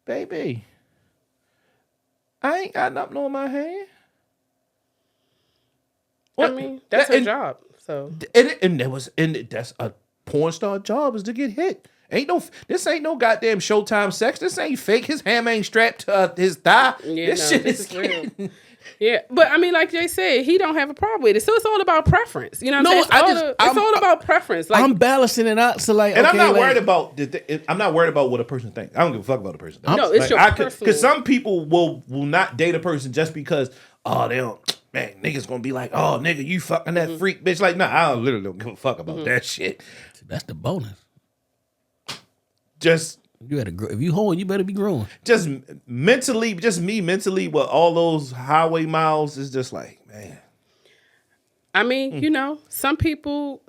Baby, I ain't got nothing on my hand. What? I mean, that's her job. So and that's a porn star job, is to get hit. This ain't no goddamn Showtime sex. This ain't fake. His ham ain't strapped to his thigh. Yeah, This shit is real. Yeah, but I mean, like Jay said, he don't have a problem with it. So it's all about preference. You know what I'm saying? It's all about preference. Like I'm balancing it out. So like, And okay, I'm not like, worried about I'm not worried about what a person thinks. I don't give a fuck about a person. No, it's your personal. Because some people will not date a person just because they don't. Man, niggas gonna be like, oh nigga, you fucking that freak bitch. Like, nah, I literally don't give a fuck about that shit. that's the bonus. Just You gotta grow. If you hoeing, you better be growing. just mentally, just me mentally, with all those highway miles is just like, man. I mean, you know, some people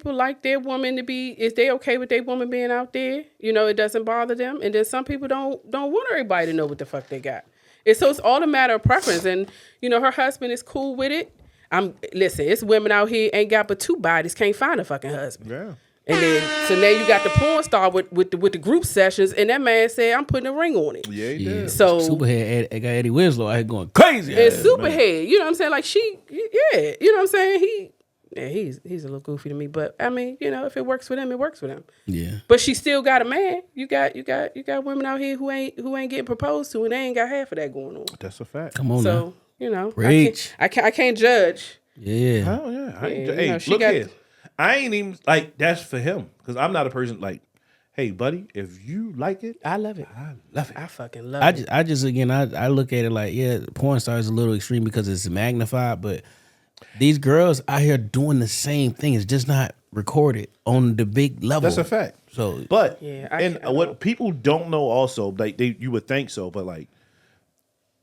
like their woman to be. Is they okay with their woman being out there? You know, it doesn't bother them. And then some people don't want everybody to know what the fuck they got. So it's all a matter of preference. And you know, her husband is cool with it. Listen, it's women out here ain't got but 2 bodies, can't find a fucking husband. Yeah. And then so now you got the porn star with the group sessions, and that man said, "I'm putting a ring on it." Yeah, he did. So Superhead got Eddie Winslow out here going crazy. and Superhead, you know what I'm saying? Like yeah, you know what I'm saying? He's a little goofy to me, but I mean, you know, if it works for them, it works for them. Yeah. But she still got a man. You got women out here who ain't getting proposed to, and they ain't got half of that going on. That's a fact. Come on now. So you know, Preach. I can't judge. Yeah. Oh yeah. Yeah, you Hey, know, she look got- here. I ain't even like that's for him because I'm not a person like, hey buddy, if you like it, I love it. I love it. I fucking love it. I just again I look at it like, yeah, porn star is a little extreme because it's magnified, but these girls out here doing the same thing. It's just not recorded on the big level. That's a fact. So But Yeah, and I what know. people don't know also, like you would think so, but like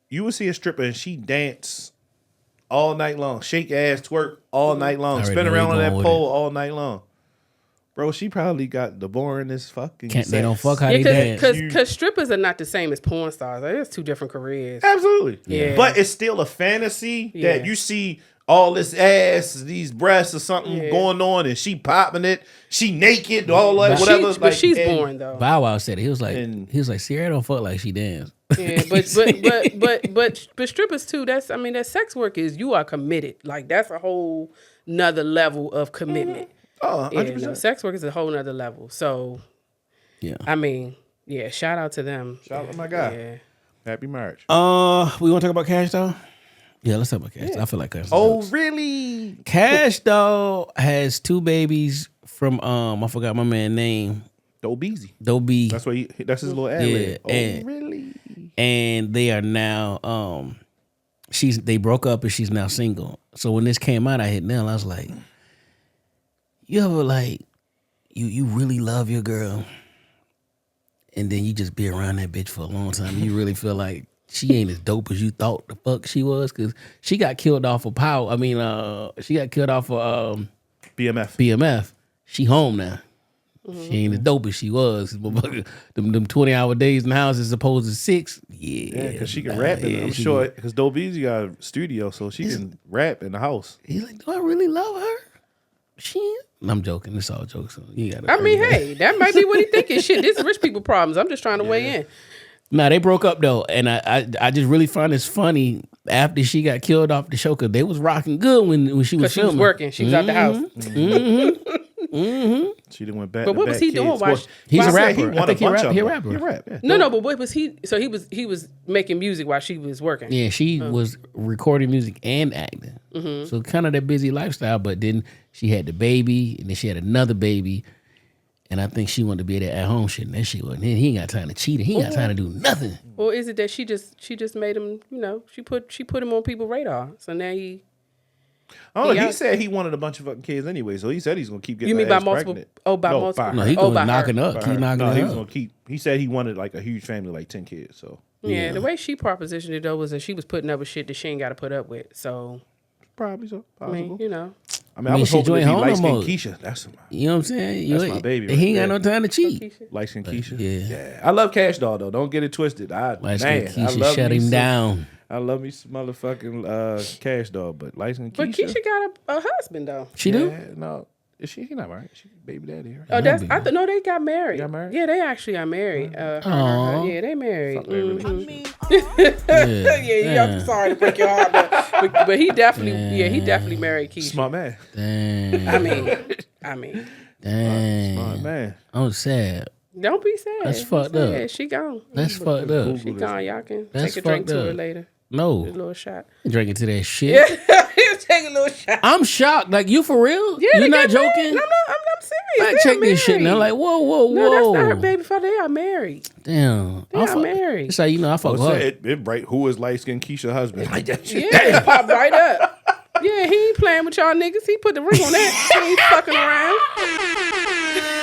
you would see a stripper and she dance all night long, shake ass, twerk all night long, I already spin know around where on you that going with pole all night long. Bro, she probably got the boringest fucking. can't they sex. don't fuck how they dance. Because strippers are not the same as porn stars. Like, it's 2 different careers. Absolutely. Yeah. But it's still a fantasy Yeah. that you see all this ass, these breasts or something Yeah. going on, and she popping it, she naked, all that, whatever. But she's and- boring though. Bow Wow said it. He was And- like, Sierra don't fuck like she dance. Yeah, but strippers too. That sex work is you are committed. Like that's a whole nother level of commitment. Oh, Yeah, 100%. no, sex work is a whole nother level. So Yeah. I mean, yeah, shout out to them. Shout out to my guy. Yeah. Happy marriage. We want to talk about Cash Doll? Yeah, let's talk about Cash Doll. I feel like Cash Doll. Oh, really? Cash Doll has 2 babies from I forgot my man's name. Dobeezy. Dobie. That's what that's his little ad Yeah, lib. Oh, and- really? And they are now they broke up and she's now single. So when this came out, I hit Nell. I was like, you ever like you really love your girl and then you just be around that bitch for a long time. You really feel like she ain't as dope as you thought the fuck she was, because she got killed off of Power. I mean, she got killed off of BMF. BMF. She home now. She ain't as dope as she was. Them 20-hour days in the house as opposed to 6. Yeah, because she can rap in it. I'm she sure because Dobeezy got a studio, so she can rap in the house. He's like, do I really love her? She. I'm joking. It's all jokes. So you gotta. I mean, hey, that might be what he thinking. Shit, this is rich people problems. I'm just trying to weigh in. Nah, they broke up though, and I just really find this funny after she got killed off the show because they was rocking good when she was Because she was filming. working. She was out the house. She done went back. But to what was back he kids. doing while Well, she- He's I a said rapper. He I won think a bunch he of a them. rapper. He rap. Yeah. No, but what was he? So he was making music while she was working. Yeah, she was recording music and acting. So kind of that busy lifestyle. But then she had the baby, and then she had another baby. And I think she wanted to be there at home shit, and that shit wasn't. He ain't got time to cheat. He ain't got time to do nothing. Or is it that she just made him? You know, she put him on people's radar. So now he. I don't know. Yeah. He said he wanted a bunch of fucking kids anyway, so he said he's gonna keep getting. You mean her by ass multiple? pregnant. Oh, by No, multiple. by No, her. he oh, going by knocking her. up. By Keep her. knocking No, he was up. gonna keep. He said he wanted like a huge family, like 10 kids. So Yeah, the way she propositioned it though was that she was putting up with shit that she ain't got to put up with. So probably so. I Possible. mean, you know, I was shit, hoping you to ain't be home no light skinned more. Keisha. That's You know what I'm saying? That's my baby He ain't right got no time to cheat. light skinned Keisha. Yeah. I love Cash Doll though. Don't get it twisted. Light Man, skin I Keisha love shut me him some- down. I love me some motherfucking Cash Doll, but light skinned but Keisha. Keisha got a husband though. She do? Yeah, no, is she? He not right. She baby daddy. Right? Oh, that's I no, they got married. Got married? Yeah, they actually are married. Aw. Yeah, they married. Fuck, they really- Yeah, I'm sorry to break your heart, but he definitely, he definitely married Keisha. Smart man. Damn. I mean, Damn. Smart man. I'm sad. Don't be sad. That's fucked up. She gone. That's fucked up. She gone. Y'all can That's take a drink fucked to her up. later. A No, little shot. drinking to that shit. Take a little shot. I'm shocked. Like, you for real? Yeah, You're they not got married. joking? No, I'm serious. I They check are this shit now. married. Like, whoa. No, that's not her baby father. They are married. Damn. They are married. That's how you know I fuck with her. It right. Who is light skinned Keisha husband? Like that shit. Yeah, it popped right up. Yeah, he ain't playing with y'all niggas. He put the ring on that. He ain't fucking around.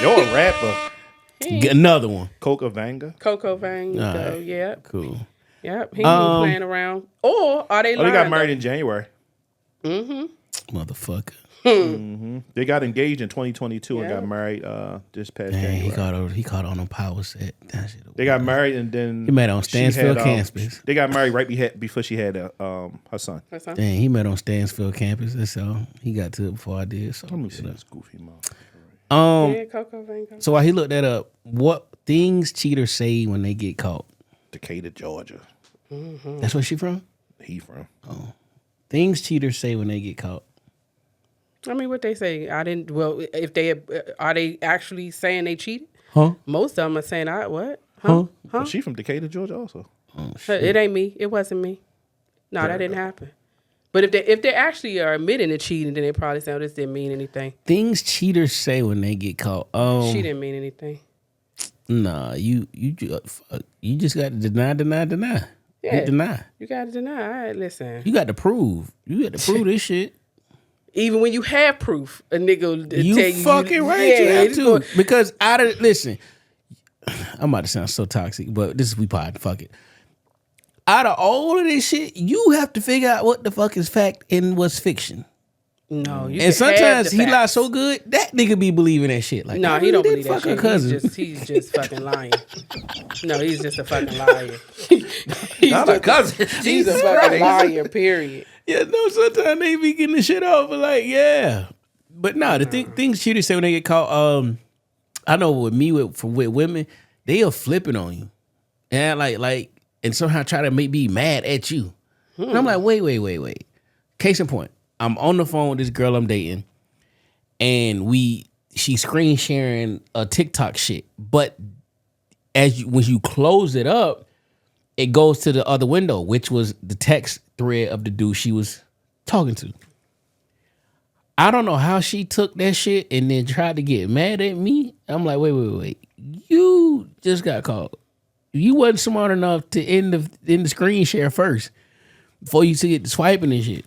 You're a rapper. Get another one. Coca Vanga. Coco Vang. All So, right. yeah. Cool. Yep. He ain't playing around. Or are they Oh, they lying? got married in January. Motherfucker. They got engaged in 2022 and Yeah. got married this past Dang, January. he caught on a power set. That shit. They got married and then He met on she Stansfield had, campus. They got married right before she had her son. That's huh? Dang, he met on Stansfield campus. That's all. He got to it before I did. So, Let me see this goofy mouth. Yeah, Coco Vang. So while he looked that up, what things cheaters say when they get caught? Decatur, Georgia. That's where she from? He from. Things cheaters say when they get caught. I mean, what they say? I didn't. Well, if they are they actually saying they cheated? Huh? Most of them are saying, "I what? Huh? But she from Decatur, Georgia also. It ain't me. It wasn't me. No, that didn't happen." But if they actually are admitting to cheating, then they probably say, "Oh, this didn't mean anything. Things cheaters say when they get caught. She didn't mean anything." Nah, you just got to deny. Yeah. You deny. You gotta deny. All right, listen. You got to prove. You got to prove this shit. Even when you have proof, a nigga will tell you. You fucking right. Yeah, you have it's to. going- Because listen, I'm about to sound so toxic, but this is We Pod. Fuck it. Out of all of this shit, you have to figure out what the fuck is fact and what's fiction. No, you And can have sometimes the he facts. lies so good that nigga be believing that shit. Like, No, I he really don't did believe that fuck her shit. cousin. He's just fucking lying. No, he's just a fucking liar. Not a cousin. He's a fucking liar. Period. Yeah, no, sometimes they be getting the shit off, but like, yeah. But no, the things cheaters say when they get caught, I know with women, they are flipping on you. And and somehow try to be mad at you. And I'm like, wait. Case in point, I'm on the phone with this girl I'm dating, and she screen sharing a TikTok shit. But when you close it up, it goes to the other window, which was the text thread of the dude she was talking to. I don't know how she took that shit and then tried to get mad at me. I'm like, wait. You just got caught. You wasn't smart enough to end the screen share first before you get swiping and shit.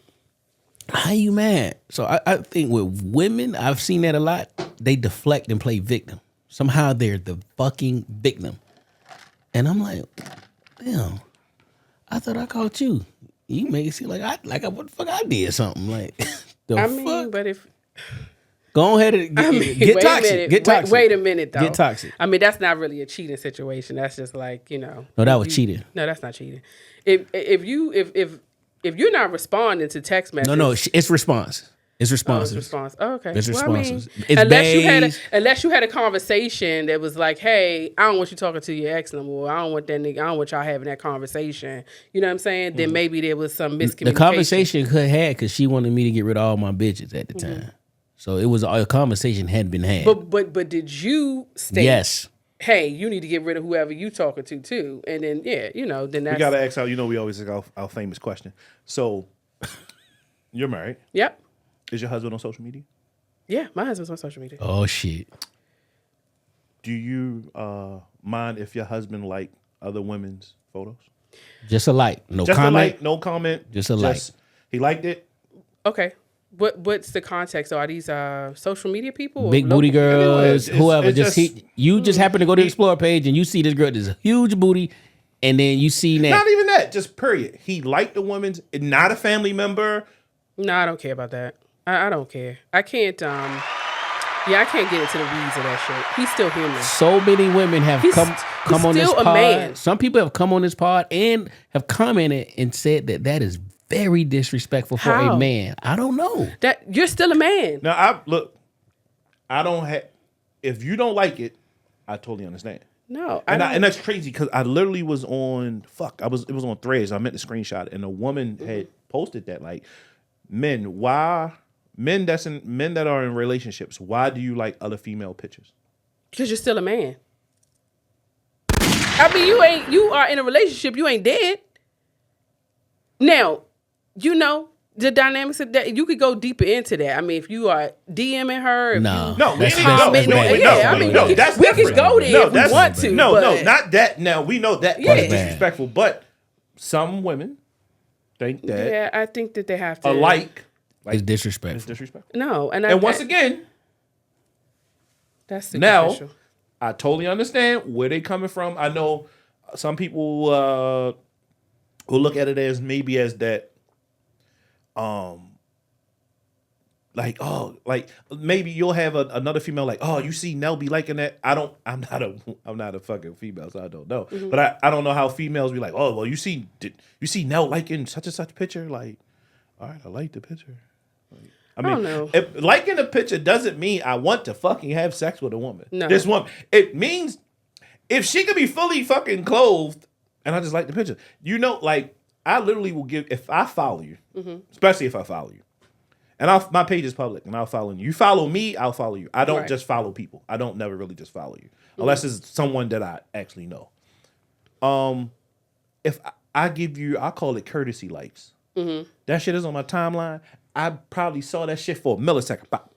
How you mad? So I think with women, I've seen that a lot. They deflect and play victim. Somehow they're the fucking victim. And I'm like, damn, I thought I caught you. You make it seem like what the fuck I did something. Like, the I fuck? mean, but if Go ahead and get wait toxic. a minute. Get toxic. Wait a minute, though. Get toxic. I mean, that's not really a cheating situation. That's just like, you know. No, that was cheating. No, that's not cheating. If you're not responding to text messages, No, it's response. It's Oh, it's responsive. response. Oh, okay. It's Well, I mean, responses. It's unless you had a conversation that was like, "Hey, I don't want you talking to your ex no more. I don't want that nigga. I don't want y'all having that conversation." You know what I'm saying? Then maybe there was some miscommunication. The conversation could had because she wanted me to get rid of all my bitches at the time. So it was a conversation had been had. But did you state? Yes. Hey, you need to get rid of whoever you talking to too, and then then that's We gotta ask how we always ask our famous question. So you're married. Yep. Is your husband on social media? Yeah, my husband's on social media. Oh shit. Do you mind if your husband like other women's photos? Just a like. No Just comment. a like, no comment. Just a like. He liked it. Okay. What's the context? Are these social media people? Or Big local? booty girls, it's whoever. just- You just happen to go to the Explore page and you see this girl, this huge booty, and then you see that. Not even that. Just period. He liked the women's. Not a family member. No, I don't care about that. I don't care. I can't. I can't get into the weeds of that shit. He's still human. So many women have He's come on this still a pod. man. Some people have come on this pod and have commented and said that is very disrespectful for How? a man. I don't know. That you're still a man. Now I don't have. If you don't like it, I totally understand. No, And that's crazy because I literally was on. It was on Threads. I meant the screenshot, and a woman had posted that like, men that are in relationships. Why do you like other female pictures? because you're still a man. I mean, you are in a relationship. You ain't dead. Now, the dynamics of that. You could go deeper into that. I mean, if you are DMing her, if No. you No, we That's- ain't that's- even that's go. bad. yeah, I mean, no, we could- that's we could different. go there No, if we that's- want to. No, but not that. Now we know that part is Yeah. disrespectful, but some women think that yeah, I think that they have to like It's disrespectful. is disrespectful. No, And once again, that's now superficial. I totally understand where they coming from. I know some people who look at it as maybe as that, like maybe you'll have another female like, oh, you see Nell be liking that. I'm not a fucking female, so I don't know. Mm-hmm. But I don't know how females be like, oh, well, you see Nell liking such and such picture. Like, all right, I like the picture. I don't mean, know. if liking a picture doesn't mean I want to fucking have sex with a woman. No. This woman, it means if she could be fully fucking clothed and I just like the picture. Like I literally will give, if I follow you, especially if I follow you, and my page is public and I'll follow you. You follow me, I'll follow you. I don't Right. just follow people. I don't never really just follow you unless it's someone that I actually know. If I give you, I call it courtesy likes. That shit is on my timeline. I probably saw that shit for a millisecond. Pop.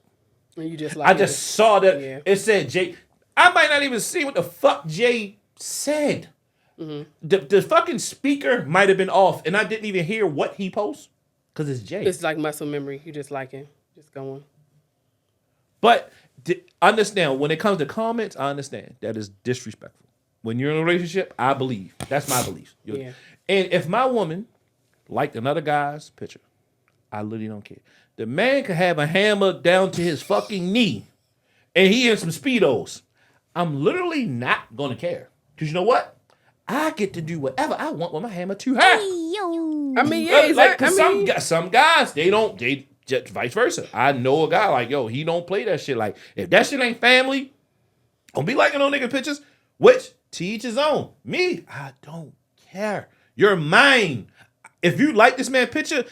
And you just I just saw that Yeah. it said Jay. I might not even see what the fuck Jay said. The fucking speaker might have been off, and I didn't even hear what he posts because it's Jay. It's like muscle memory. You just liking, just going. But understand when it comes to comments, I understand that is disrespectful. When you're in a relationship, I believe that's my belief. Yeah. And if my woman liked another guy's picture, I literally don't care. The man could have a hammer down to his fucking knee, and he in some Speedos. I'm literally not gonna care because you know what? I get to do whatever I want with my hammer too high. I mean, yeah, exactly. Some guys they just vice versa. I know a guy like he don't play that shit. Like if that shit ain't family, don't be liking no nigga pictures. Which to each his own. Me, I don't care. You're mine. If you like this man picture,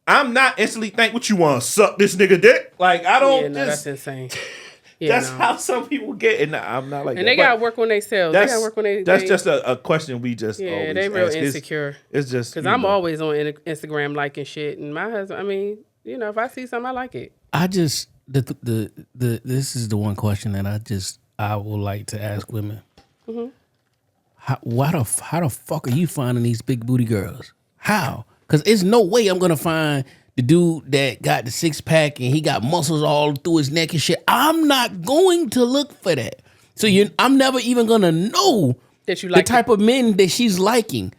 I'm not instantly think what you want to suck this nigga dick. Like I don't. Yeah, no, that's insane. Yeah, that's how some people get, and I'm not like and that. they gotta work on themselves. They gotta work on That's just a question we just always they real ask. insecure. It's just Because I'm always on Instagram liking shit, and my husband. I mean, if I see something, I like it. I just this is the one question that I would like to ask women. How the fuck are you finding these big booty girls? How? Because it's no way I'm gonna find the dude that got the 6-pack and he got muscles all through his neck and shit. I'm not going to look for that. So I'm never even gonna know That you like the type of men that she's liking.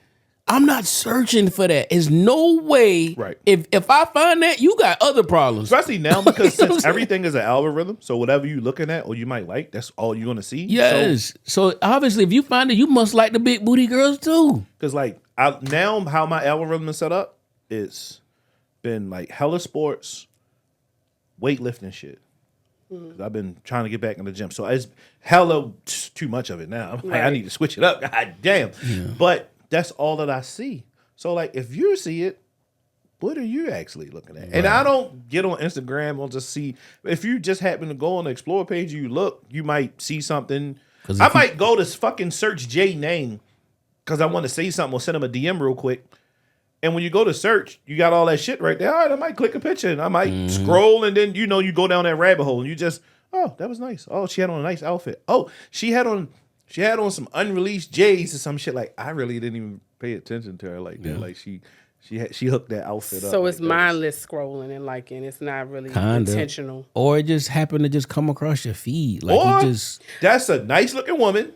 I'm not searching for that. There's no way. Right. If I find that, you got other problems. especially now because You know what I'm since saying? everything is an algorithm, so whatever you looking at or you might like, that's all you're gonna see. Yes. So obviously, if you find it, you must like the big booty girls too. Because like now how my algorithm is set up, it's been like hella sports, weightlifting shit. 'Cause I've been trying to get back in the gym, so it's hella too much of it now. I'm like, I Right. need to switch it up. God damn. But that's all that I see. So like, if you see it, what are you actually looking at? And I don't get on Instagram or just see. If you just happen to go on the explore page, you look, you might see something. I might go to fucking search J name because I want to say something or send him a DM real quick. And when you go to search, you got all that shit right there. All right, I might click a picture and I might scroll, and then you go down that rabbit hole and you just, oh, that was nice. Oh, she had on a nice outfit. Oh, she had on some unreleased J's or some shit. Like I really didn't even pay attention to her like that. Like she hooked that outfit up. So like it's that was- mindless scrolling and liking. It's not really Kinda. intentional. Or it just happened to just come across your feed. Like Or you just, that's a nice looking woman.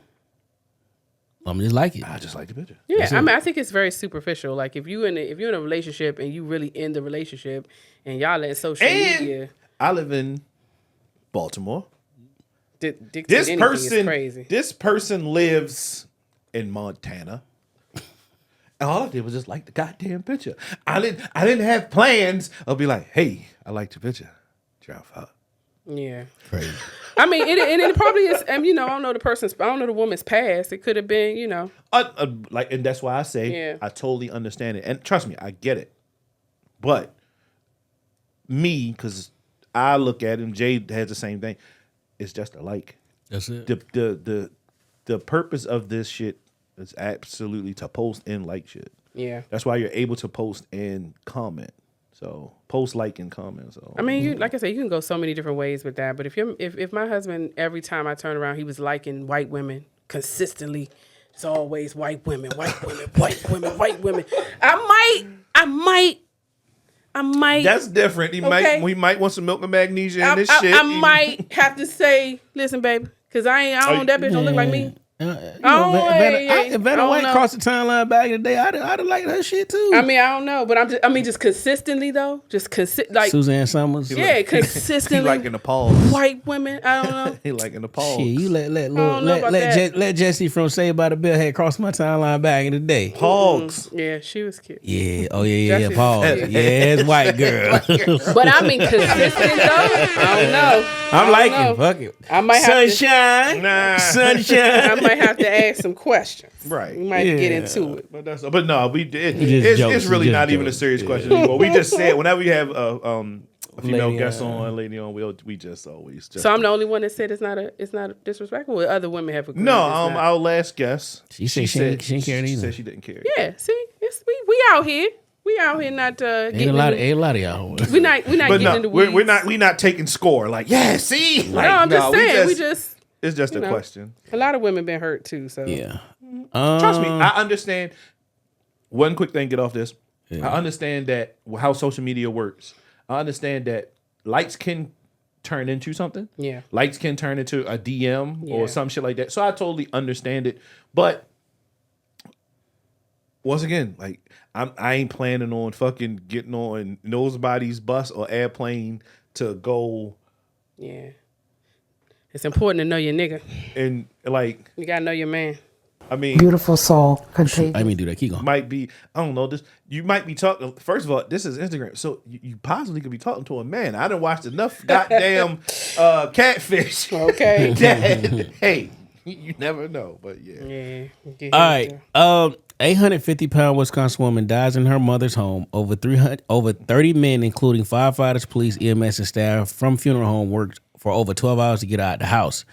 I'm just like it. I just like the picture. Yeah, I mean, I think it's very superficial. Like if you're in a relationship and you really in the relationship and y'all let social And media I live in Baltimore. dictate This anything is person, crazy. this person lives in Montana. And all I did was just like the goddamn picture. I didn't have plans of be like, hey, I like the picture. Drive up. Yeah. Crazy. I mean, it probably is. I don't know I don't know the woman's past. It could have been, And that's why I say Yeah. I totally understand it. And trust me, I get it. But me, because I look at him, Jay has the same thing. It's just a like. That's it. The purpose of this shit It's absolutely to post and like shit. Yeah. That's why you're able to post and comment. So post, like, and comment. So I mean, you like I said, you can go so many different ways with that. But if my husband, every time I turn around, he was liking white women consistently, it's always white women, white women, white women, white women. I might. that's different. We might want some milk and magnesia in this shit. I might have to say, listen, baby, because I don't. That bitch don't look like me. If Vanna White crossed the timeline back in the day, I'd have liked her shit too. I mean, I don't know, but just consistently though, like Suzanne Summers. yeah, consistently. He liking the pause. White women, I don't know. He liking the pause. Shit, you let Jesse from Saved by the Bell had crossed my timeline back in the day. Pogs. Yeah, she was cute. Yeah, yeah, Jesse- Paul. Yes, white girl. But I mean, consistent though, I don't know. I'm liking know. fuck it. I might have to. Sunshine, Nah. sunshine. I might have to ask some questions. Right. We might get into it. But no, just jokes. it's really Just not even a jokes. serious question anymore. We just said whenever we have a female Lady, guest on, a lady on, we just always just. So I'm the only one that said it's not disrespectful. Or other women have agreed. No, it's not? our last guest. She said she didn't care She either. said she didn't care. Yeah, see, we out here. We out here not Ain't a lot of y'all. we not But getting no, in the weeds. we're not taking score. Like, yeah, see. No, I'm just saying. It's just a know. question. A lot of women been hurt too. So Yeah. Trust me, I understand. One quick thing, get off this. I understand that how social media works. I understand that likes can turn into something. Yeah. Likes can turn into a DM Yeah. or some shit like that. So I totally understand it. But once again, like I ain't planning on fucking getting on nobody's bus or airplane to go yeah, it's important to know your nigga. and like You gotta know your man. I mean Beautiful soul, contagious. I mean, do that. Keep going. might be I don't know this you might be talking first of all this is Instagram so you possibly could be talking to a man. I done watched enough goddamn catfish Okay. that, hey you never know but Yeah. All right. 850-pound Wisconsin woman dies in her mother's home. Over 30 men, including firefighters, police, EMS, and staff from funeral home worked for over 12 hours to get her out of the house.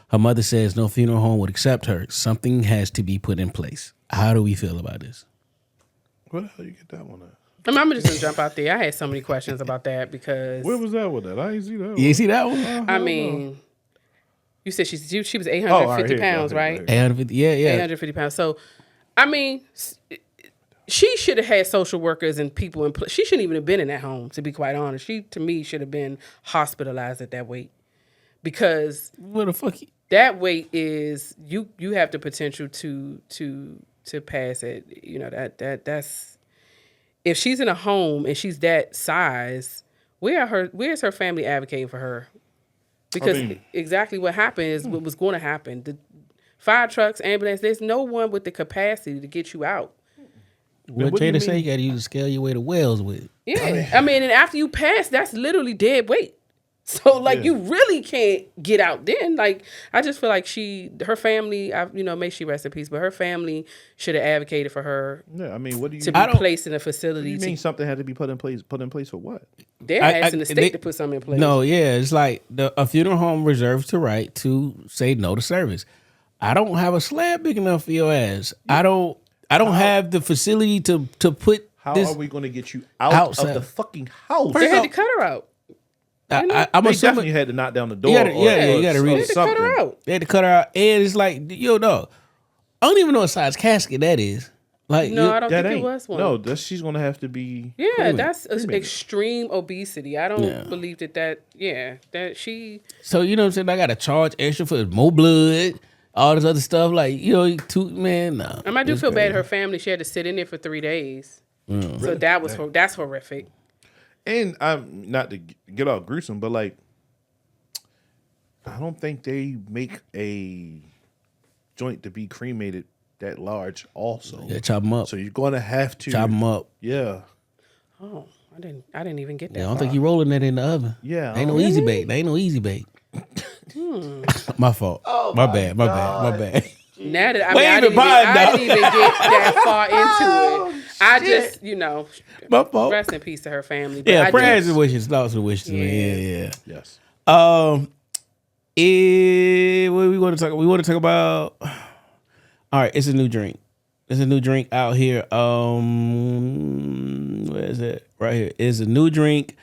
Her mother says no funeral home would accept her. Something has to be put in place. How do we feel about this? where the hell you get that one at? I'm just gonna jump out there. I had so many questions about that because Where was that with that? I didn't see that. You see that one? I mean, you said she was 850 all right, here, pounds, here, right? here. 850. Yeah. 850 pounds. So, I mean, she should have had social workers and people in place. She shouldn't even have been in that home, to be quite honest. She, to me, should have been hospitalized at that weight because What the fuck? that weight is you have the potential to pass it. You know that's if she's in a home and she's that size, where's her family advocating for her? Because exactly what happened is what was going to happen. The fire trucks, ambulance, there's no one with the capacity to get you out. What Jada say? You got to use the scale your way to Wells with. Yeah. I mean, and after you pass, that's literally dead weight. So, like, you really can't get out then. Like, I just feel like her family, may she rest in peace, but her family should have advocated for her Yeah, I mean, what do you to be placed in a facility. you mean something had to be put in place for what? They're asking the state to put something in place. No, yeah, it's like a funeral home reserves the right to say no to service. I don't have a slab big enough for your ass. I don't have the facility to put. How this are we going to get you out outside. of the fucking house? They had to cut her out. I'm They assuming definitely had to knock down the door. You gotta read They had to cut her out. they had to cut her out, and it's like, yo, dog, I don't even know what size casket that is. Like, No, I don't That think ain't. it was one. No, she's going to have to be. Yeah, that's extreme obesity. I don't believe that she. so you know what I'm saying? I got to charge extra for more blood, all this other stuff. Like, man, nah. I do feel bad. Her family, she had to sit in there for 3 days. So that's horrific. And I'm not to get all gruesome, but like, I don't think they make a joint to be cremated that large. Also, Yeah, chop them up. so you're going to have to Chop them up. Yeah, Oh, I didn't even get that. Yeah, I don't think you rolling that in the oven. Yeah, Ain't no easy bake. There ain't no easy bake. My fault. My bad. Now that Wait I a didn't minute, even get that far into it. I just, My fault. rest in peace to her family. But Yeah, I prayers just- and wishes, thoughts and wishes. Yeah. yes. What we want to talk? We want to talk about. All right, it's a new drink. There's a new drink out here. Where is it? Right here. It's a new drink.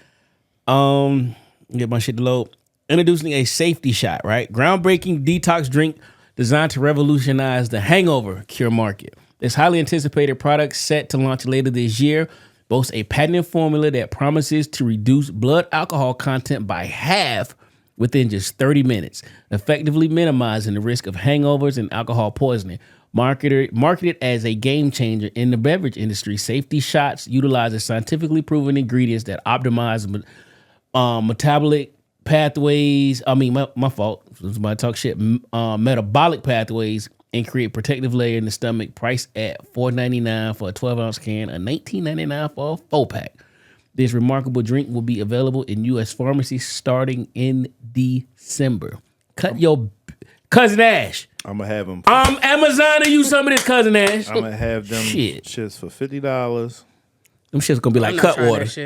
Get my shit to load. Introducing a safety shot, right? Groundbreaking detox drink designed to revolutionize the hangover cure market. This highly anticipated product, set to launch later this year, boasts a patented formula that promises to reduce blood alcohol content by half within just 30 minutes, effectively minimizing the risk of hangovers and alcohol poisoning. Marketed as a game changer in the beverage industry, Safety Shots utilizes scientifically proven ingredients that optimize metabolic pathways. My fault. Somebody talk shit. Metabolic pathways and create protective layer in the stomach. Priced at $4.99 for a 12-ounce can, and $19.99 for a 4-pack. This remarkable drink will be available in U.S. pharmacies starting in December. Cut your cousin Ash. I'm gonna have them. I'm Amazoning you some of this, cousin Ash. I'm gonna have them shits for $50. Them shit's gonna be like cut water. She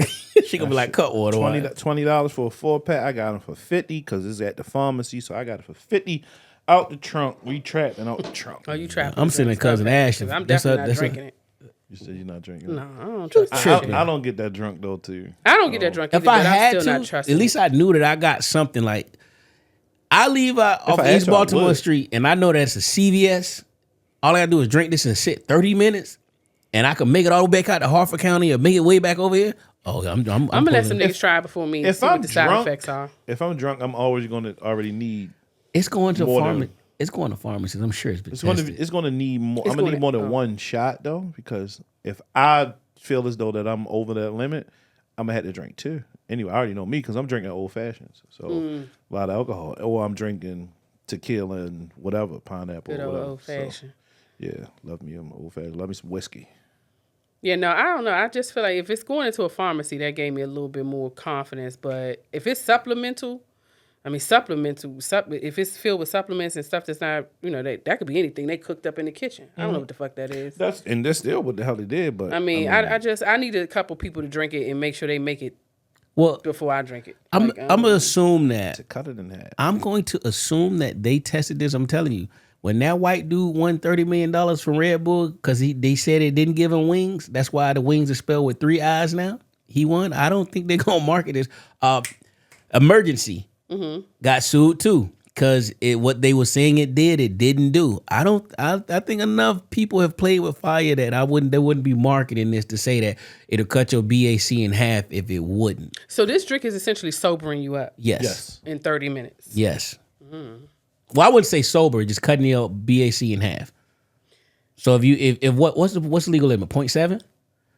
gonna be like cut water. $20 for a 4-pack. I got them for $50 because it's at the pharmacy, so I got it for $50 out the trunk. We trapping out the trunk. Oh, you trapping? I'm sending cousin Ash. I'm definitely not drinking it. You said you're not drinking. No, I don't trust that. I don't get that drunk though, too. I don't get that drunk. If either, I but had I'm still to, not trusting at least I knew that I got something like. I leave off I East had to, I Baltimore would. Street, and I know that's a CVS. All I gotta do is drink this and sit 30 minutes, and I can make it all the way back out to Harford County or make it way back over here. Oh, I'm gonna let some niggas try before me. If See I'm what the side drunk, effects are. If I'm drunk, I'm always gonna already need. It's going to more pharmacy. than- It's going to pharmacies. I'm sure it's been It's going tested. to. It's going to need more. It's I'm gonna gonna- need more than one shot though, because if I feel as though that I'm over that limit, I'm gonna have to drink two. Anyway, I already know me because I'm drinking old fashions, so a lot of alcohol. Or I'm drinking tequila and whatever, pineapple. Good or whatever. old fashioned. So, yeah, love me some old fashioned. Love me some whiskey. Yeah, no, I don't know. I just feel like if it's going into a pharmacy, that gave me a little bit more confidence. But if it's supplemental, if it's filled with supplements and stuff that's not, that could be anything. They cooked up in the kitchen. I don't know what the fuck that is. That's still what the hell they did. But I need a couple people to drink it and make sure they make it Well, before I drink it. I'm gonna assume that. to cut it in half. I'm going to assume that they tested this. I'm telling you, when that white dude won $30 million from Red Bull because they said it didn't give him wings. That's why the wings are spelled with 3 I's now. He won. I don't think they're gonna market this. Emergency got sued too because what they were saying it didn't do. I think enough people have played with fire that they wouldn't be marketing this to say that it'll cut your BAC in half if it wouldn't. So this drink is essentially sobering you up. Yes. In 30 minutes. Yes. Well, I wouldn't say sober, just cutting your BAC in half. So what's the legal limit? 0.7?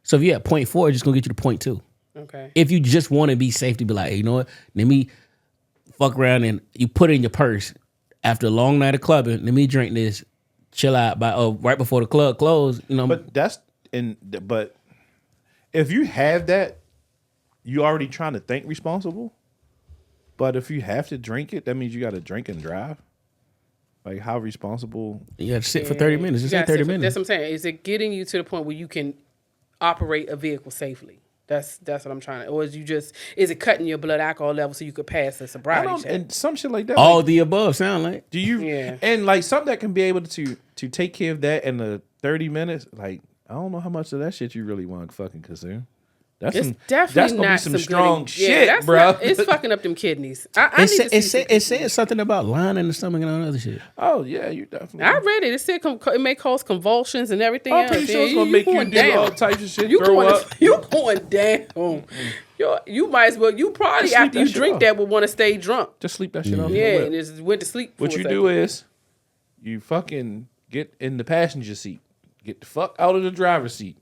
So if you're at 0.4, it's just gonna get you to 0.2. Okay. If you just want to be safe to be like, hey, you know what? Let me fuck around and you put it in your purse after a long night of clubbing. Let me drink this, chill out right before the club closed. But if you have that, you already trying to think responsible. But if you have to drink it, that means you got to drink and drive. Like how responsible? You got to sit for 30 minutes. Just say 30 minutes. That's what I'm saying. Is it getting you to the point where you can operate a vehicle safely? That's what I'm trying to. Or is it cutting your blood alcohol level so you could pass the sobriety check? And some shit like that. All like, the above sound like. do you? Yeah. And like something that can be able to take care of that in the 30 minutes. Like I don't know how much of that shit you really want to fucking consume. It's That's definitely gonna not be some good strong shit, that's bro. not- it's fucking up them kidneys. It said something about lying in the stomach and all that other shit. Oh yeah, you definitely. I read it. It said it may cause convulsions and everything I'm else. pretty sure Yeah, it's gonna make you going do down. all types of shit. You throw going, up. you going down. You might as well. You probably Just sleep after you that shit drink off. that would want to stay drunk. Just sleep that shit off. Yeah, and just went to sleep. What for a you second. do is you fucking get in the passenger seat. Get the fuck out of the driver's seat.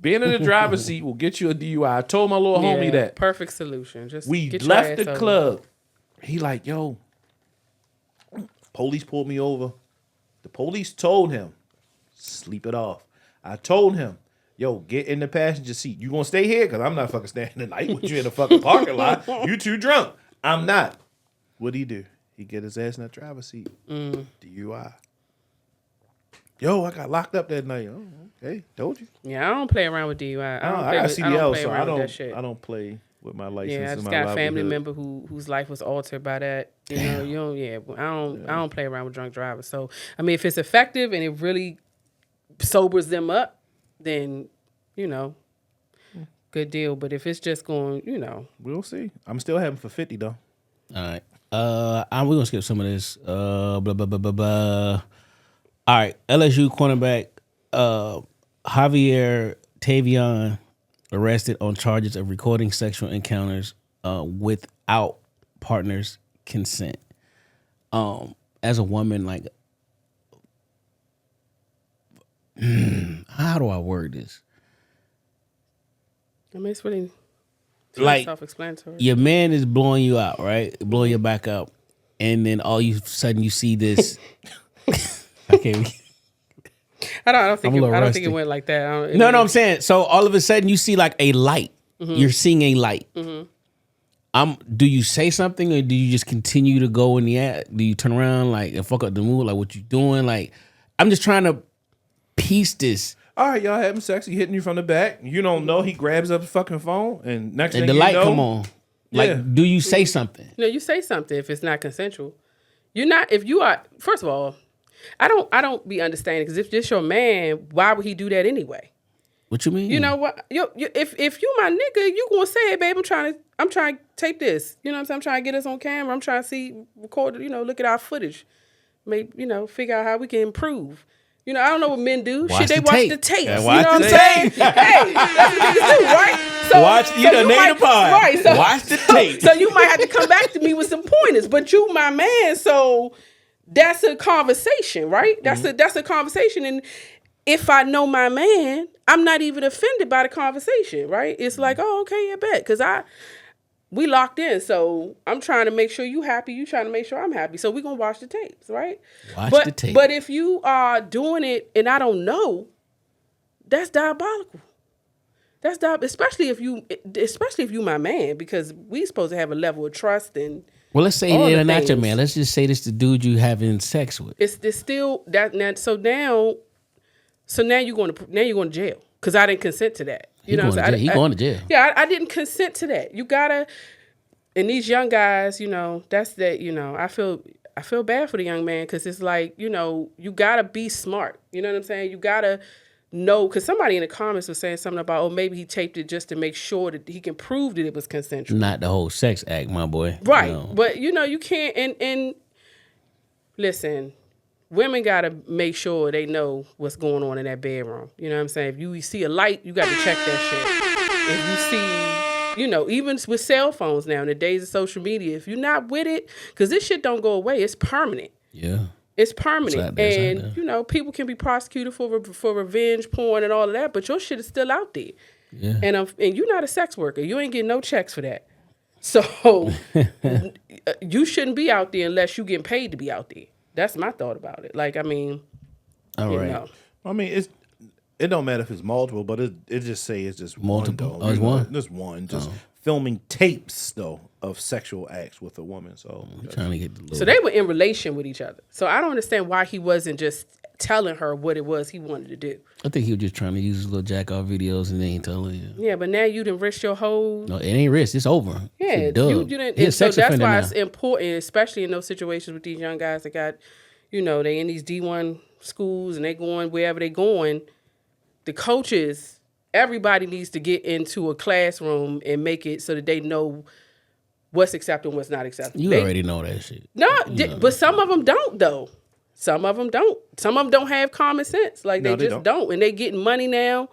Being in the driver's seat will get you a DUI. I told my little homie that. Perfect solution. Just We get your left ass the over. club. He like, yo, police pulled me over. The police told him, sleep it off. I told him, yo, get in the passenger seat. You gonna stay here? Because I'm not fucking staying the night with you in the fucking parking lot. You too drunk. I'm not. What'd he do? He get his ass in that driver's seat. DUI. Yo, I got locked up that night. Oh, okay. Told you. Yeah, I don't play around with DUI. I got CDL, play so around I with that shit. don't play with my license. Yeah, I and just my got a family livelihood. member whose life was altered by that. You know, I don't play around with drunk drivers. So I mean, if it's effective and it really sobers them up, then, good deal. But if it's just going, We'll see. I'm still having for 50 though. All right. We're gonna skip some of this. Blah blah blah blah blah. All right. LSU cornerback Javier Tavion arrested on charges of recording sexual encounters without partner's consent. As a woman, like, how do I word this? I mean, it's really Like, self-explanatory. your man is blowing you out, right? Blowing your back up, and then all of a sudden you see this. I can't. I don't think rusty. it went like that. No, I'm saying, so all of a sudden you see like a light. Mm-hmm. You're seeing a light. Do you say something, or do you just continue to go in the act? Do you turn around like and fuck up the mood? Like, what you doing? Like, I'm just trying to piece this. All right, y'all having sex. He hitting you from the back. You don't know. He grabs up the fucking phone, and next thing And the you light know, come on. Like, Yeah. do you say something? You say something if it's not consensual. You're not. If you are, first of all, I don't be understanding, because if this your man, why would he do that anyway? What you mean? You know what? If you my nigga, you gonna say, hey, babe, I'm trying to tape this. You know what I'm saying? I'm trying to get us on camera. I'm trying to record, look at our footage. Maybe, figure out how we can improve. I don't know what men do. Watch They the watch tape. the tapes. Yeah, You know watch what I'm the saying? tape. Hey, that's what niggas do, right? So, Watch, you done named the pod. Right. So, Watch the tape. So you might have to come back to me with some pointers, but you my man, so that's a conversation, right? That's a conversation. And if I know my man, I'm not even offended by the conversation, right? It's like, oh, okay, I bet. Because we locked in. So I'm trying to make sure you happy. You trying to make sure I'm happy. So we're going to watch the tapes, right? Watch the tape. But if you are doing it and I don't know, that's diabolical. That's especially if you my man, because we supposed to have a level of trust and Well, let's say all they're the not your things. man. Let's just say this the dude you having sex with. it's still that now. So now you're going to jail because I didn't consent to that. You know what I'm saying? He going to jail. Yeah, I didn't consent to that. You gotta, and these young guys, that's that. I feel bad for the young man, because it's like, you gotta be smart. You know what I'm saying? You gotta know, because somebody in the comments was saying something about, maybe he taped it just to make sure that he can prove that it was consensual. Not the whole sex act, my boy. Right. You know. But you can't, and listen, women got to make sure they know what's going on in that bedroom. You know what I'm saying? If you see a light, you got to check that shit. If you see, even with cell phones now, in the days of social media, if you're not with it, because this shit don't go away, it's permanent. Yeah. It's permanent. It's out there. And, people can be prosecuted for revenge porn and all of that, but your shit is still out there. Yeah. And you're not a sex worker. You ain't getting no checks for that. So you shouldn't be out there unless you getting paid to be out there. That's my thought about it. Like, I mean, All right. know. I mean, it don't matter if it's multiple, but it just say it's just Multiple? One, though. Oh, it's one? Just one. Just filming tapes though of sexual acts with a woman. So Trying to get the little. So they were in relation with each other. So I don't understand why he wasn't just telling her what it was he wanted to do. I think he was just trying to use his little jack off videos and they ain't telling you. Yeah, but now you done risked your whole. No, it ain't risk. It's over. Yeah, It's a dub. you didn't. He a And so sex that's offender why now. it's important, especially in those situations with these young guys that got, they in these D1 schools and they going wherever they going. The coaches, everybody needs to get into a classroom and make it so that they know what's acceptable and what's not acceptable. You They- already know that shit. No, but some of them don't though. Some of them don't. Some of them don't have common sense. Like No, they they just don't. And they getting money now.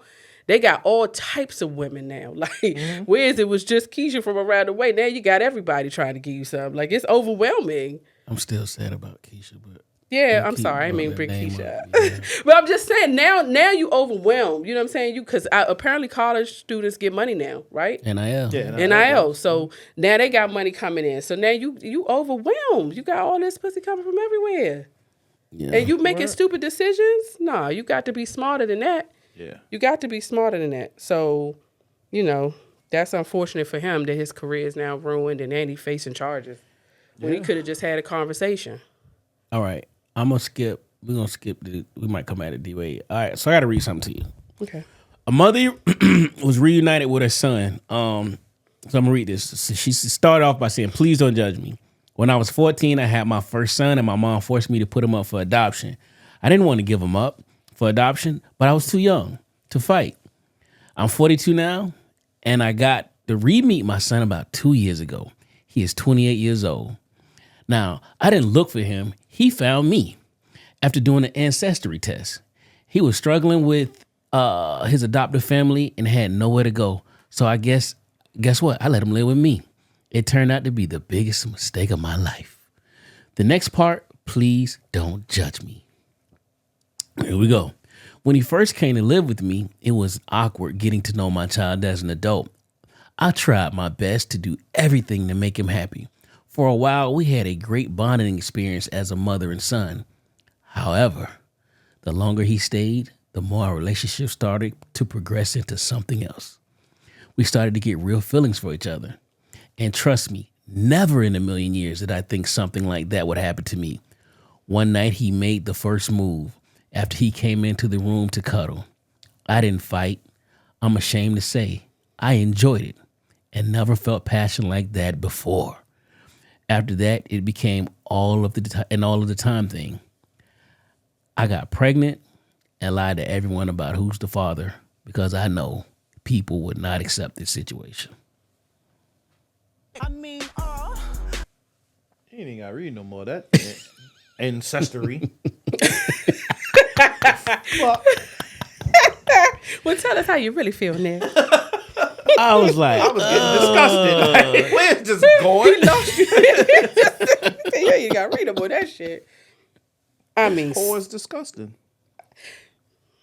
They got all types of women now. Like, whereas it was just Keisha from around the way, now you got everybody trying to give you something. Like, it's overwhelming. I'm still sad about Keisha, but Yeah, I'm keep sorry. I mean, bringing bring that name Keisha up, up. yeah. But I'm just saying, now you overwhelmed. You know what I'm saying? Because apparently college students get money now, right? NIL. yeah, NIL. So now they got money coming in. So now you overwhelmed. You got all this pussy coming from everywhere. Yeah. And you making stupid decisions? Nah, you got to be smarter than that. Yeah. You got to be smarter than that. So, that's unfortunate for him that his career is now ruined and he's facing charges. When he could have just had a conversation. All right. I'm going to skip. We're going to skip. We might come at it D-Wade. All right. So I got to read something to you. Okay. A mother was reunited with her son. So I'm going to read this. So she started off by saying, "Please don't judge me. When I was 14, I had my first son and my mom forced me to put him up for adoption. I didn't want to give him up. for adoption, but I was too young to fight. I'm 42 now, and I got to re-meet my son about 2 years ago. He is 28 years old. Now, I didn't look for him. He found me after doing an ancestry test. He was struggling with his adoptive family and had nowhere to go. So I guess what? I let him live with me. It turned out to be the biggest mistake of my life. The next part, please don't judge me. Here we go. When he first came to live with me, it was awkward getting to know my child as an adult. I tried my best to do everything to make him happy. For a while, we had a great bonding experience as a mother and son. However, the longer he stayed, the more our relationship started to progress into something else. We started to get real feelings for each other. And trust me, never in a million years did I think something like that would happen to me. One night he made the first move after he came into the room to cuddle. I didn't fight. I'm ashamed to say I enjoyed it and never felt passion like that before. After that, it became all of the time thing. I got pregnant and lied to everyone about who's the father because I know people would not accept this situation. You ain't even gotta read no more of that. Ancestry. Well, tell us how you really feel now. I was like, I was getting disgusted. Where's this going? He lost you. Yeah, you got to read about that shit. I mean, Oh, it's disgusting.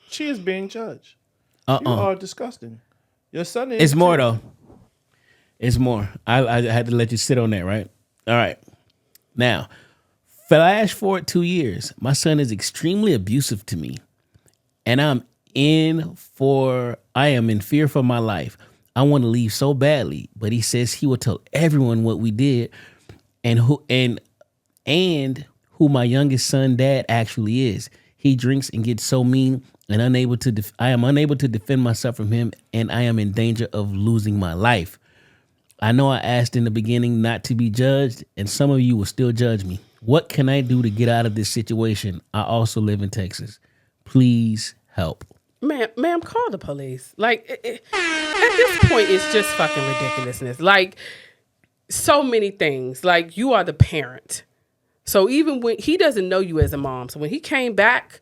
She is being judged. You are disgusting. Your son is. it's more though. It's more. I had to let you sit on that, right? All right. Now, flash forward 2 years. My son is extremely abusive to me, and I am in fear for my life. I want to leave so badly, but he says he will tell everyone what we did and who my youngest son dad actually is. He drinks and gets so mean and I am unable to defend myself from him, and I am in danger of losing my life. I know I asked in the beginning not to be judged, and some of you will still judge me. What can I do to get out of this situation? I also live in Texas. Please help. Ma'am, call the police. Like, at this point, it's just fucking ridiculousness. Like, so many things. Like, you are the parent. So even when he doesn't know you as a mom, so when he came back,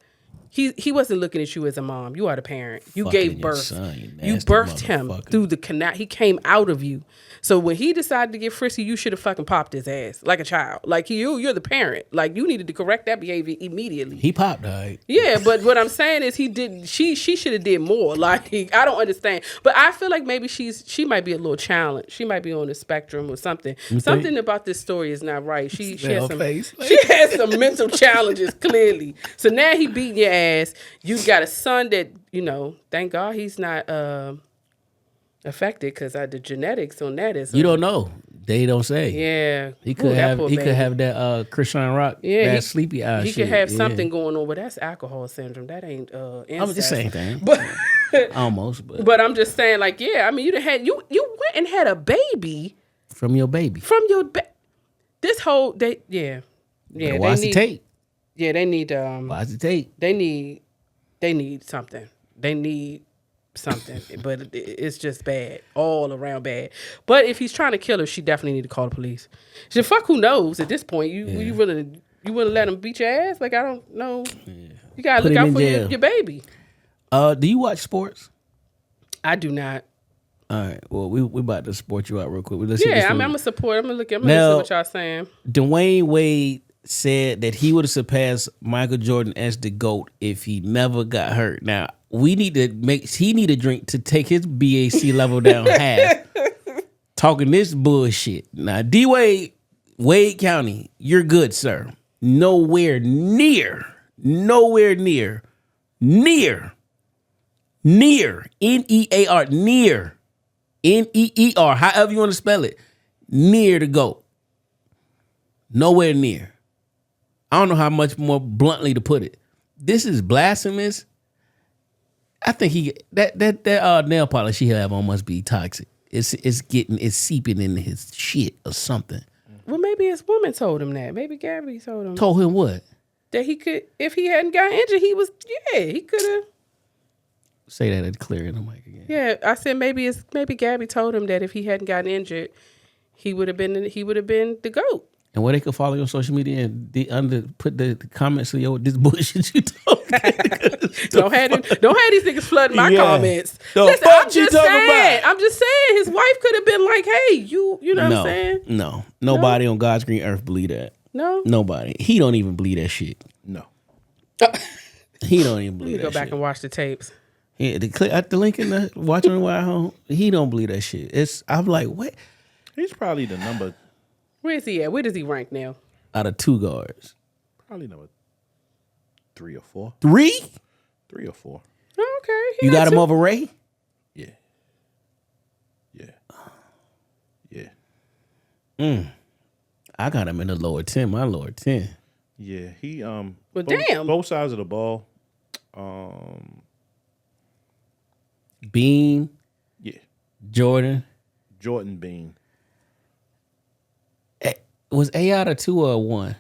he wasn't looking at you as a mom. You are the parent. You Fucking gave your birth. son, you You nasty birthed him motherfucker. through the canal. He came out of you. So when he decided to get frisky, you should have fucking popped his ass like a child. Like you're the parent. Like you needed to correct that behavior immediately. He popped, all right. Yeah, but what I'm saying is he didn't. She should have did more. Like I don't understand. But I feel like maybe she might be a little challenged. She might be on the spectrum or something. Something about this story is not right. She has some she has some mental challenges clearly. So now he beating your ass. You got a son that Thank God he's not affected because the genetics on that is. You don't know. They don't say. Yeah, He could have that Christian Rock, that sleepy eye He shit. could have something going on, but that's alcohol syndrome. That ain't I'm the same thing. But Almost, but I'm just saying, like, yeah, I mean, you went and had a baby from your baby. This whole yeah. Watch the tape. Yeah, they need Watch the tape. They need something. They need something, but it's just bad, all around bad. But if he's trying to kill her, she definitely need to call the police. She fuck who knows at this point. You wouldn't let him beat your ass? Like I don't know. Yeah. You gotta look out for your baby. Do you watch sports? I do not. All right. Well, we about to support you out real quick. I'm gonna support. I'm gonna look. I'm gonna listen to what y'all saying. Dwayne Wade said that he would have surpassed Michael Jordan as the GOAT if he never got hurt. Now he need a drink to take his BAC level down half. Talking this bullshit. Now Wade County, you're good, sir. Nowhere near NEAR, NEAR, NEER, however you want to spell it, near the GOAT. Nowhere near. I don't know how much more bluntly to put it. This is blasphemous. I think that nail polish he have on must be toxic. It's seeping into his shit or something. Well, maybe his woman told him that. Maybe Gabby told him. Told him what? that he could, if he hadn't got injured, he could have. Say that and clear in the mic again. Yeah, I said maybe Gabby told him that if he hadn't gotten injured, he would have been the GOAT. And where they could follow you on social media and put the comments of this bullshit you talking. Don't have these niggas flooding my comments. The Listen, fuck you talking about? I'm just saying his wife could have been like, hey, you know what I'm saying? No. Nobody on God's green earth believe that. No. Nobody. He don't even believe that shit. No. He don't even Let believe me go that back shit. and watch the tapes. Yeah, at the link in the watching on the way home. He don't believe that shit. I'm like, what? He's probably the number. Where is he at? Where does he rank now? Out of 2 guards. Probably number 3 or 4. 3? 3 or 4. Oh, okay. He You not got him too- over Ray? Yeah. Yeah. Yeah. I got him in the lower 10. My lower 10. Yeah. He Well, damn. both sides of the ball. Bean, Yeah. Jordan. Jordan Bean. Was A out of 2 or a 1?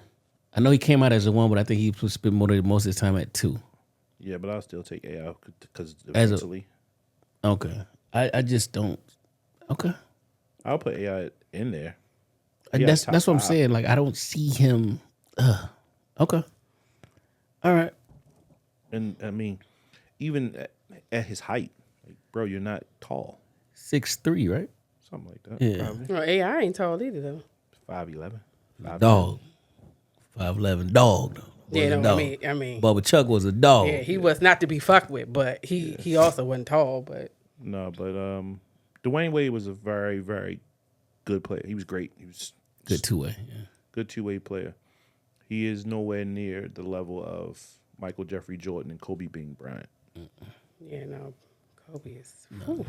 I know he came out as a 1, but I think he spent most of his time at 2. Yeah, but I'll still take AI because As a- eventually Okay. I just don't. Okay. I'll put AI in there. And Yeah, that's top what I'm 5. saying. Like, I don't see him. Okay. All right. And I mean, even at his height, like, bro, you're not tall. 6'3", right? Something like that. Yeah. Probably Well, AI ain't tall either though. 5'11". Dog. 5'11". Dog. Was Yeah, a no, dog. I mean, Bubba Chuck was a dog. yeah, he was not to be fucked with, but he also wasn't tall. But No, but Dwayne Wade was a very, very good player. He was great. He was Good 2-way. Yeah. good two-way player. He is nowhere near the level of Michael Jeffrey Jordan and Kobe Bean Bryant. yeah, no, Kobe is. Whew.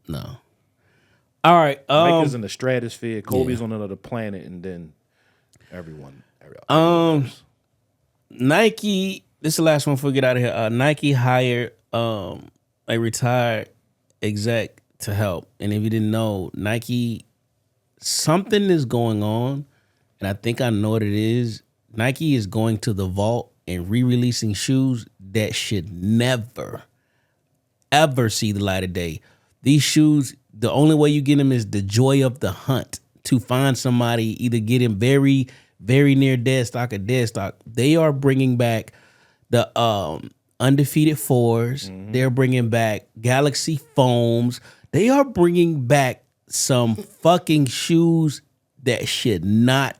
No. All right. Mike is in the stratosphere. Kobe's on another planet, and then everyone else. Nike. This is the last one before we get out of here. Nike hired a retired exec to help, and if you didn't know, Nike, something is going on, and I think I know what it is. Nike is going to the vault and re-releasing shoes that should never, ever see the light of day. These shoes, the only way you get them is the joy of the hunt to find somebody, either get him very, very near dead stock or dead stock. They are bringing back the undefeated 4s. They're bringing back Galaxy foams. They are bringing back some fucking shoes that should not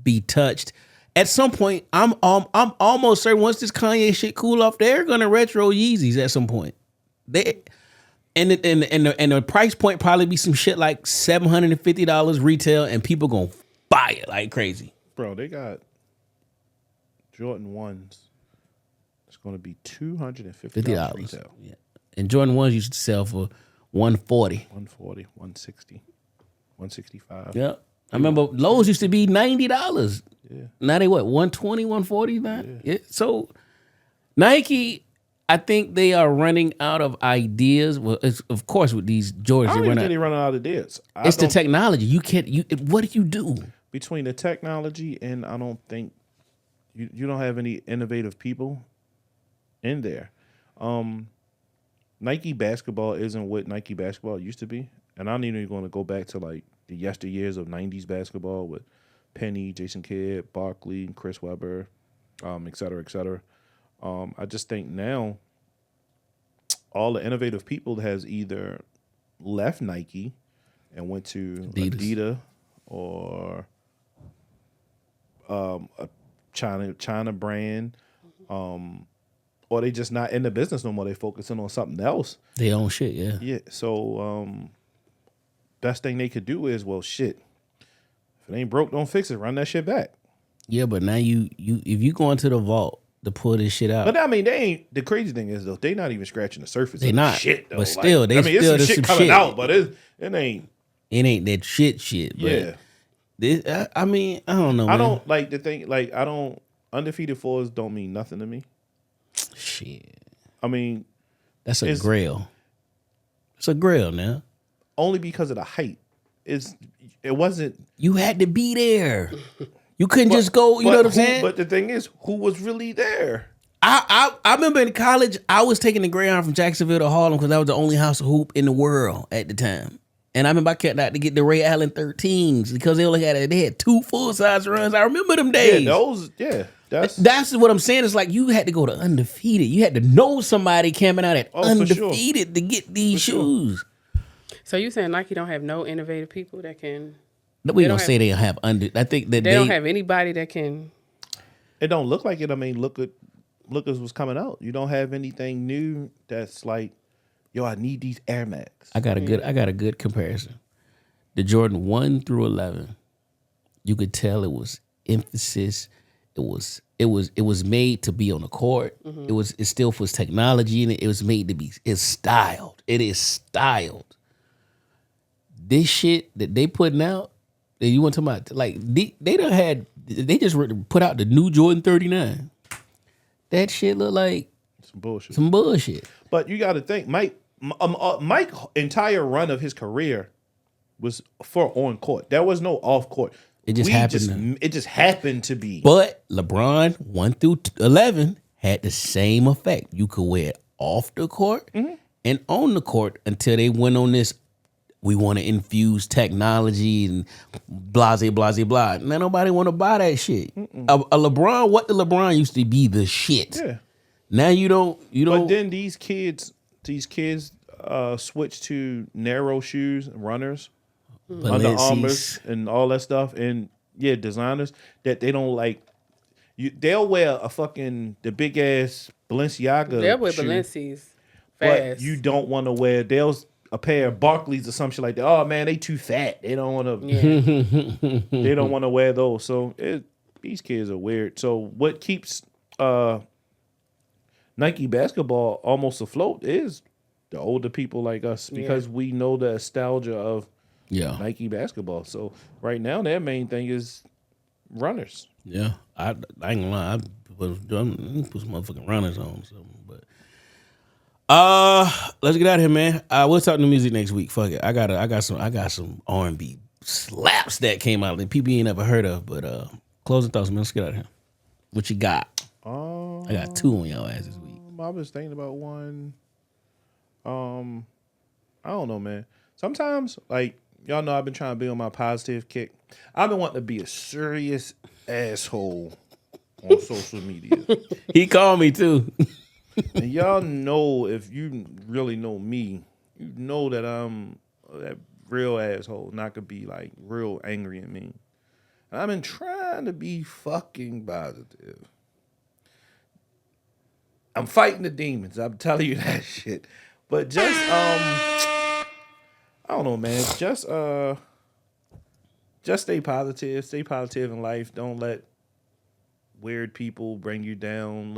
be touched. At some point, I'm almost certain once this Kanye shit cool off, they're gonna retro Yeezys at some point. And the price point probably be some shit like $750 retail, and people gonna buy it like crazy. Bro, they got Jordan 1s. It's going to be $250 retail. Yeah. And Jordan 1s used to sell for $140. 140, 160, 165. Yeah. I remember Lowe's used to be $90. Yeah. Now they what, 120, 140 now? Yeah. So Nike, I think they are running out of ideas. Well, it's, of course, with these Jordans, I they don't even run think out. they're running out of ideas. It's the technology. You can't. What do you do? Between the technology and I don't think you don't have any innovative people in there. Nike basketball isn't what Nike basketball used to be, and I'm even going to go back to like the yesteryears of '90s basketball with Penny, Jason Kidd, Barkley, Chris Webber, et cetera, et cetera. I just think now all the innovative people has either left Nike and went to Adidas or a China brand, or they just not in the business no more. They focusing on something else. They own shit, yeah. Yeah. So best thing they could do is, well, shit. If it ain't broke, don't fix it. Run that shit back. Yeah, but now you if you go into the vault to pull this shit out, But I mean, they ain't. The crazy thing is though, they not even scratching the surface. They of not. shit though. But still, they it's still some there's shit some coming shit. out, but it ain't. it ain't that shit. But Yeah. this, I mean, I don't know. I Man. don't like the thing. Like I don't. Undefeated 4s don't mean nothing to me. Shit. I mean, That's a It's- grail. It's a grail now. only because of the height. It wasn't. You had to be there. You couldn't just go. You know what I'm saying? But the thing is, who was really there? I remember in college, I was taking the Greyhound from Jacksonville to Harlem because that was the only house of hoop in the world at the time. And I remember I kept out to get the Ray Allen 13s because they had 2 full-size runs. I remember them days. That's what I'm saying. It's like you had to go to undefeated. You had to know somebody camping out at undefeated to get these shoes. So you saying Nike don't have no innovative people that can? We don't say they have I think that they don't have anybody that can. It don't look like it. I mean, look at what's coming out. You don't have anything new that's like, yo, I need these Air Max. I got a good comparison. The Jordan 1 through 11, you could tell it was emphasis. It was made to be on the court. Mm-hmm. It still was technology in it. It was made to be. It's styled. It is styled. This shit that they putting out, that you want to talk about, like they just put out the new Jordan 39. That shit look like some bullshit. But you got to think, Mike's entire run of his career was for on court. There was no off court. It just happened to be. But LeBron 1 through 11 had the same effect. You could wear it off the court and on the court until they went on this. We want to infuse technology and blah, blah, blah. Now nobody want to buy that shit. A LeBron, what the LeBron used to be the shit. Yeah. Now you don't. But then these kids switch to narrow shoes, runners, Under Armours, and all that stuff, and designers that they don't like. They'll wear the big ass Balenciaga. They'll wear Balenci's fast. But you don't want to wear a pair of Barclays or some shit like that. Oh man, they too fat. They don't want to. Yeah. They don't want to wear those. So these kids are weird. So what keeps Nike basketball almost afloat is the older people like us because we know the nostalgia of Nike basketball. So right now, their main thing is runners. Yeah, I ain't gonna lie. I put some motherfucking runners on. But let's get out of here, man. We'll talk to music next week. Fuck it. I got some R&B slaps that came out that people you ain't never heard of. But closing thoughts, man. Let's get out of here. What you got? I got 2 on your ass this week. I was thinking about one. I don't know, man. Sometimes, like, y'all know I've been trying to be on my positive kick. I've been wanting to be a serious asshole on social media. He called me too. And y'all know, if you really know me, you know that I'm that real asshole, not gonna be like real angry and mean. And I've been trying to be fucking positive. I'm fighting the demons. I'm telling you that shit. But just I don't know, man. Just stay positive. Stay positive in life. Don't let weird people bring you down.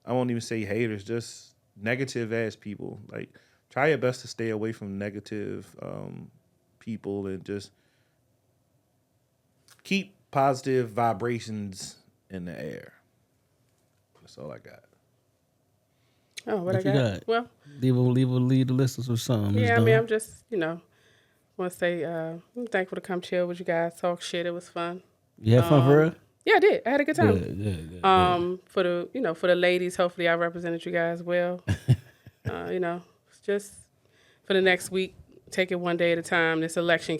I won't even say haters, just negative ass people. Like, try your best to stay away from negative people and just keep positive vibrations in the air. That's all I got. Oh, what I got? Well, leave the listeners with something. Yeah, I mean, I'm just, want to say I'm thankful to come chill with you guys, talk shit. It was fun. You had fun for real? Yeah, I did. I had a good time. Good. For the ladies, hopefully I represented you guys well. It's just for the next week, take it one day at a time. This election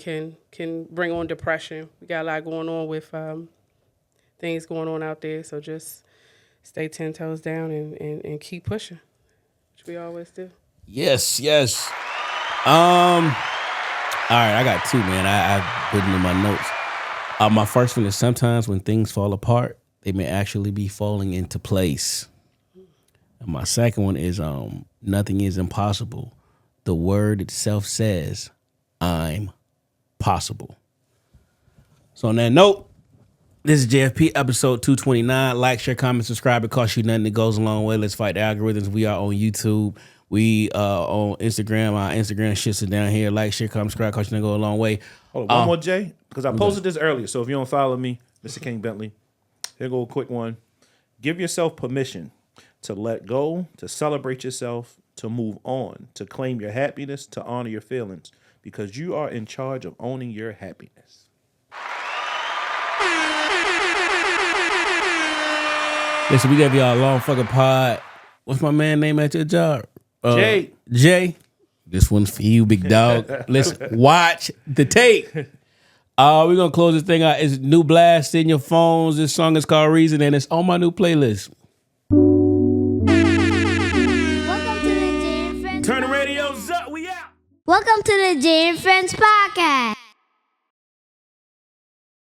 can bring on depression. We got a lot going on with things going on out there, so just stay 10 toes down and keep pushing, which we always do. Yes. All right, I got 2, man. I put in my notes. My first one is sometimes when things fall apart, they may actually be falling into place. And my second one is nothing is impossible. The word itself says, I'm possible. So on that note, this is JFP episode 229. Like, share, comment, subscribe. It costs you nothing. It goes a long way. Let's fight the algorithms. We are on YouTube. We on Instagram. Our Instagram shits are down here. Like, share, comment, subscribe. Costs you nothing. Go a long way. Hold on, one more, Jay, because I posted this earlier. So if you don't follow me, Mr. King Bentley, here go a quick one. Give yourself permission to let go, to celebrate yourself, to move on, to claim your happiness, to honor your feelings, because you are in charge of owning your happiness. Listen, we gave y'all a long fucking pod. What's my man name at your job? Jay. Jay. This one's for you, big dog. Let's watch the tape. We're gonna close this thing out. It's new blast in your phones. This song is called Reason, and it's on my new playlist. Welcome to the Jay and Friends. Turn the radios up. We out. Welcome to the Jay and Friends podcast.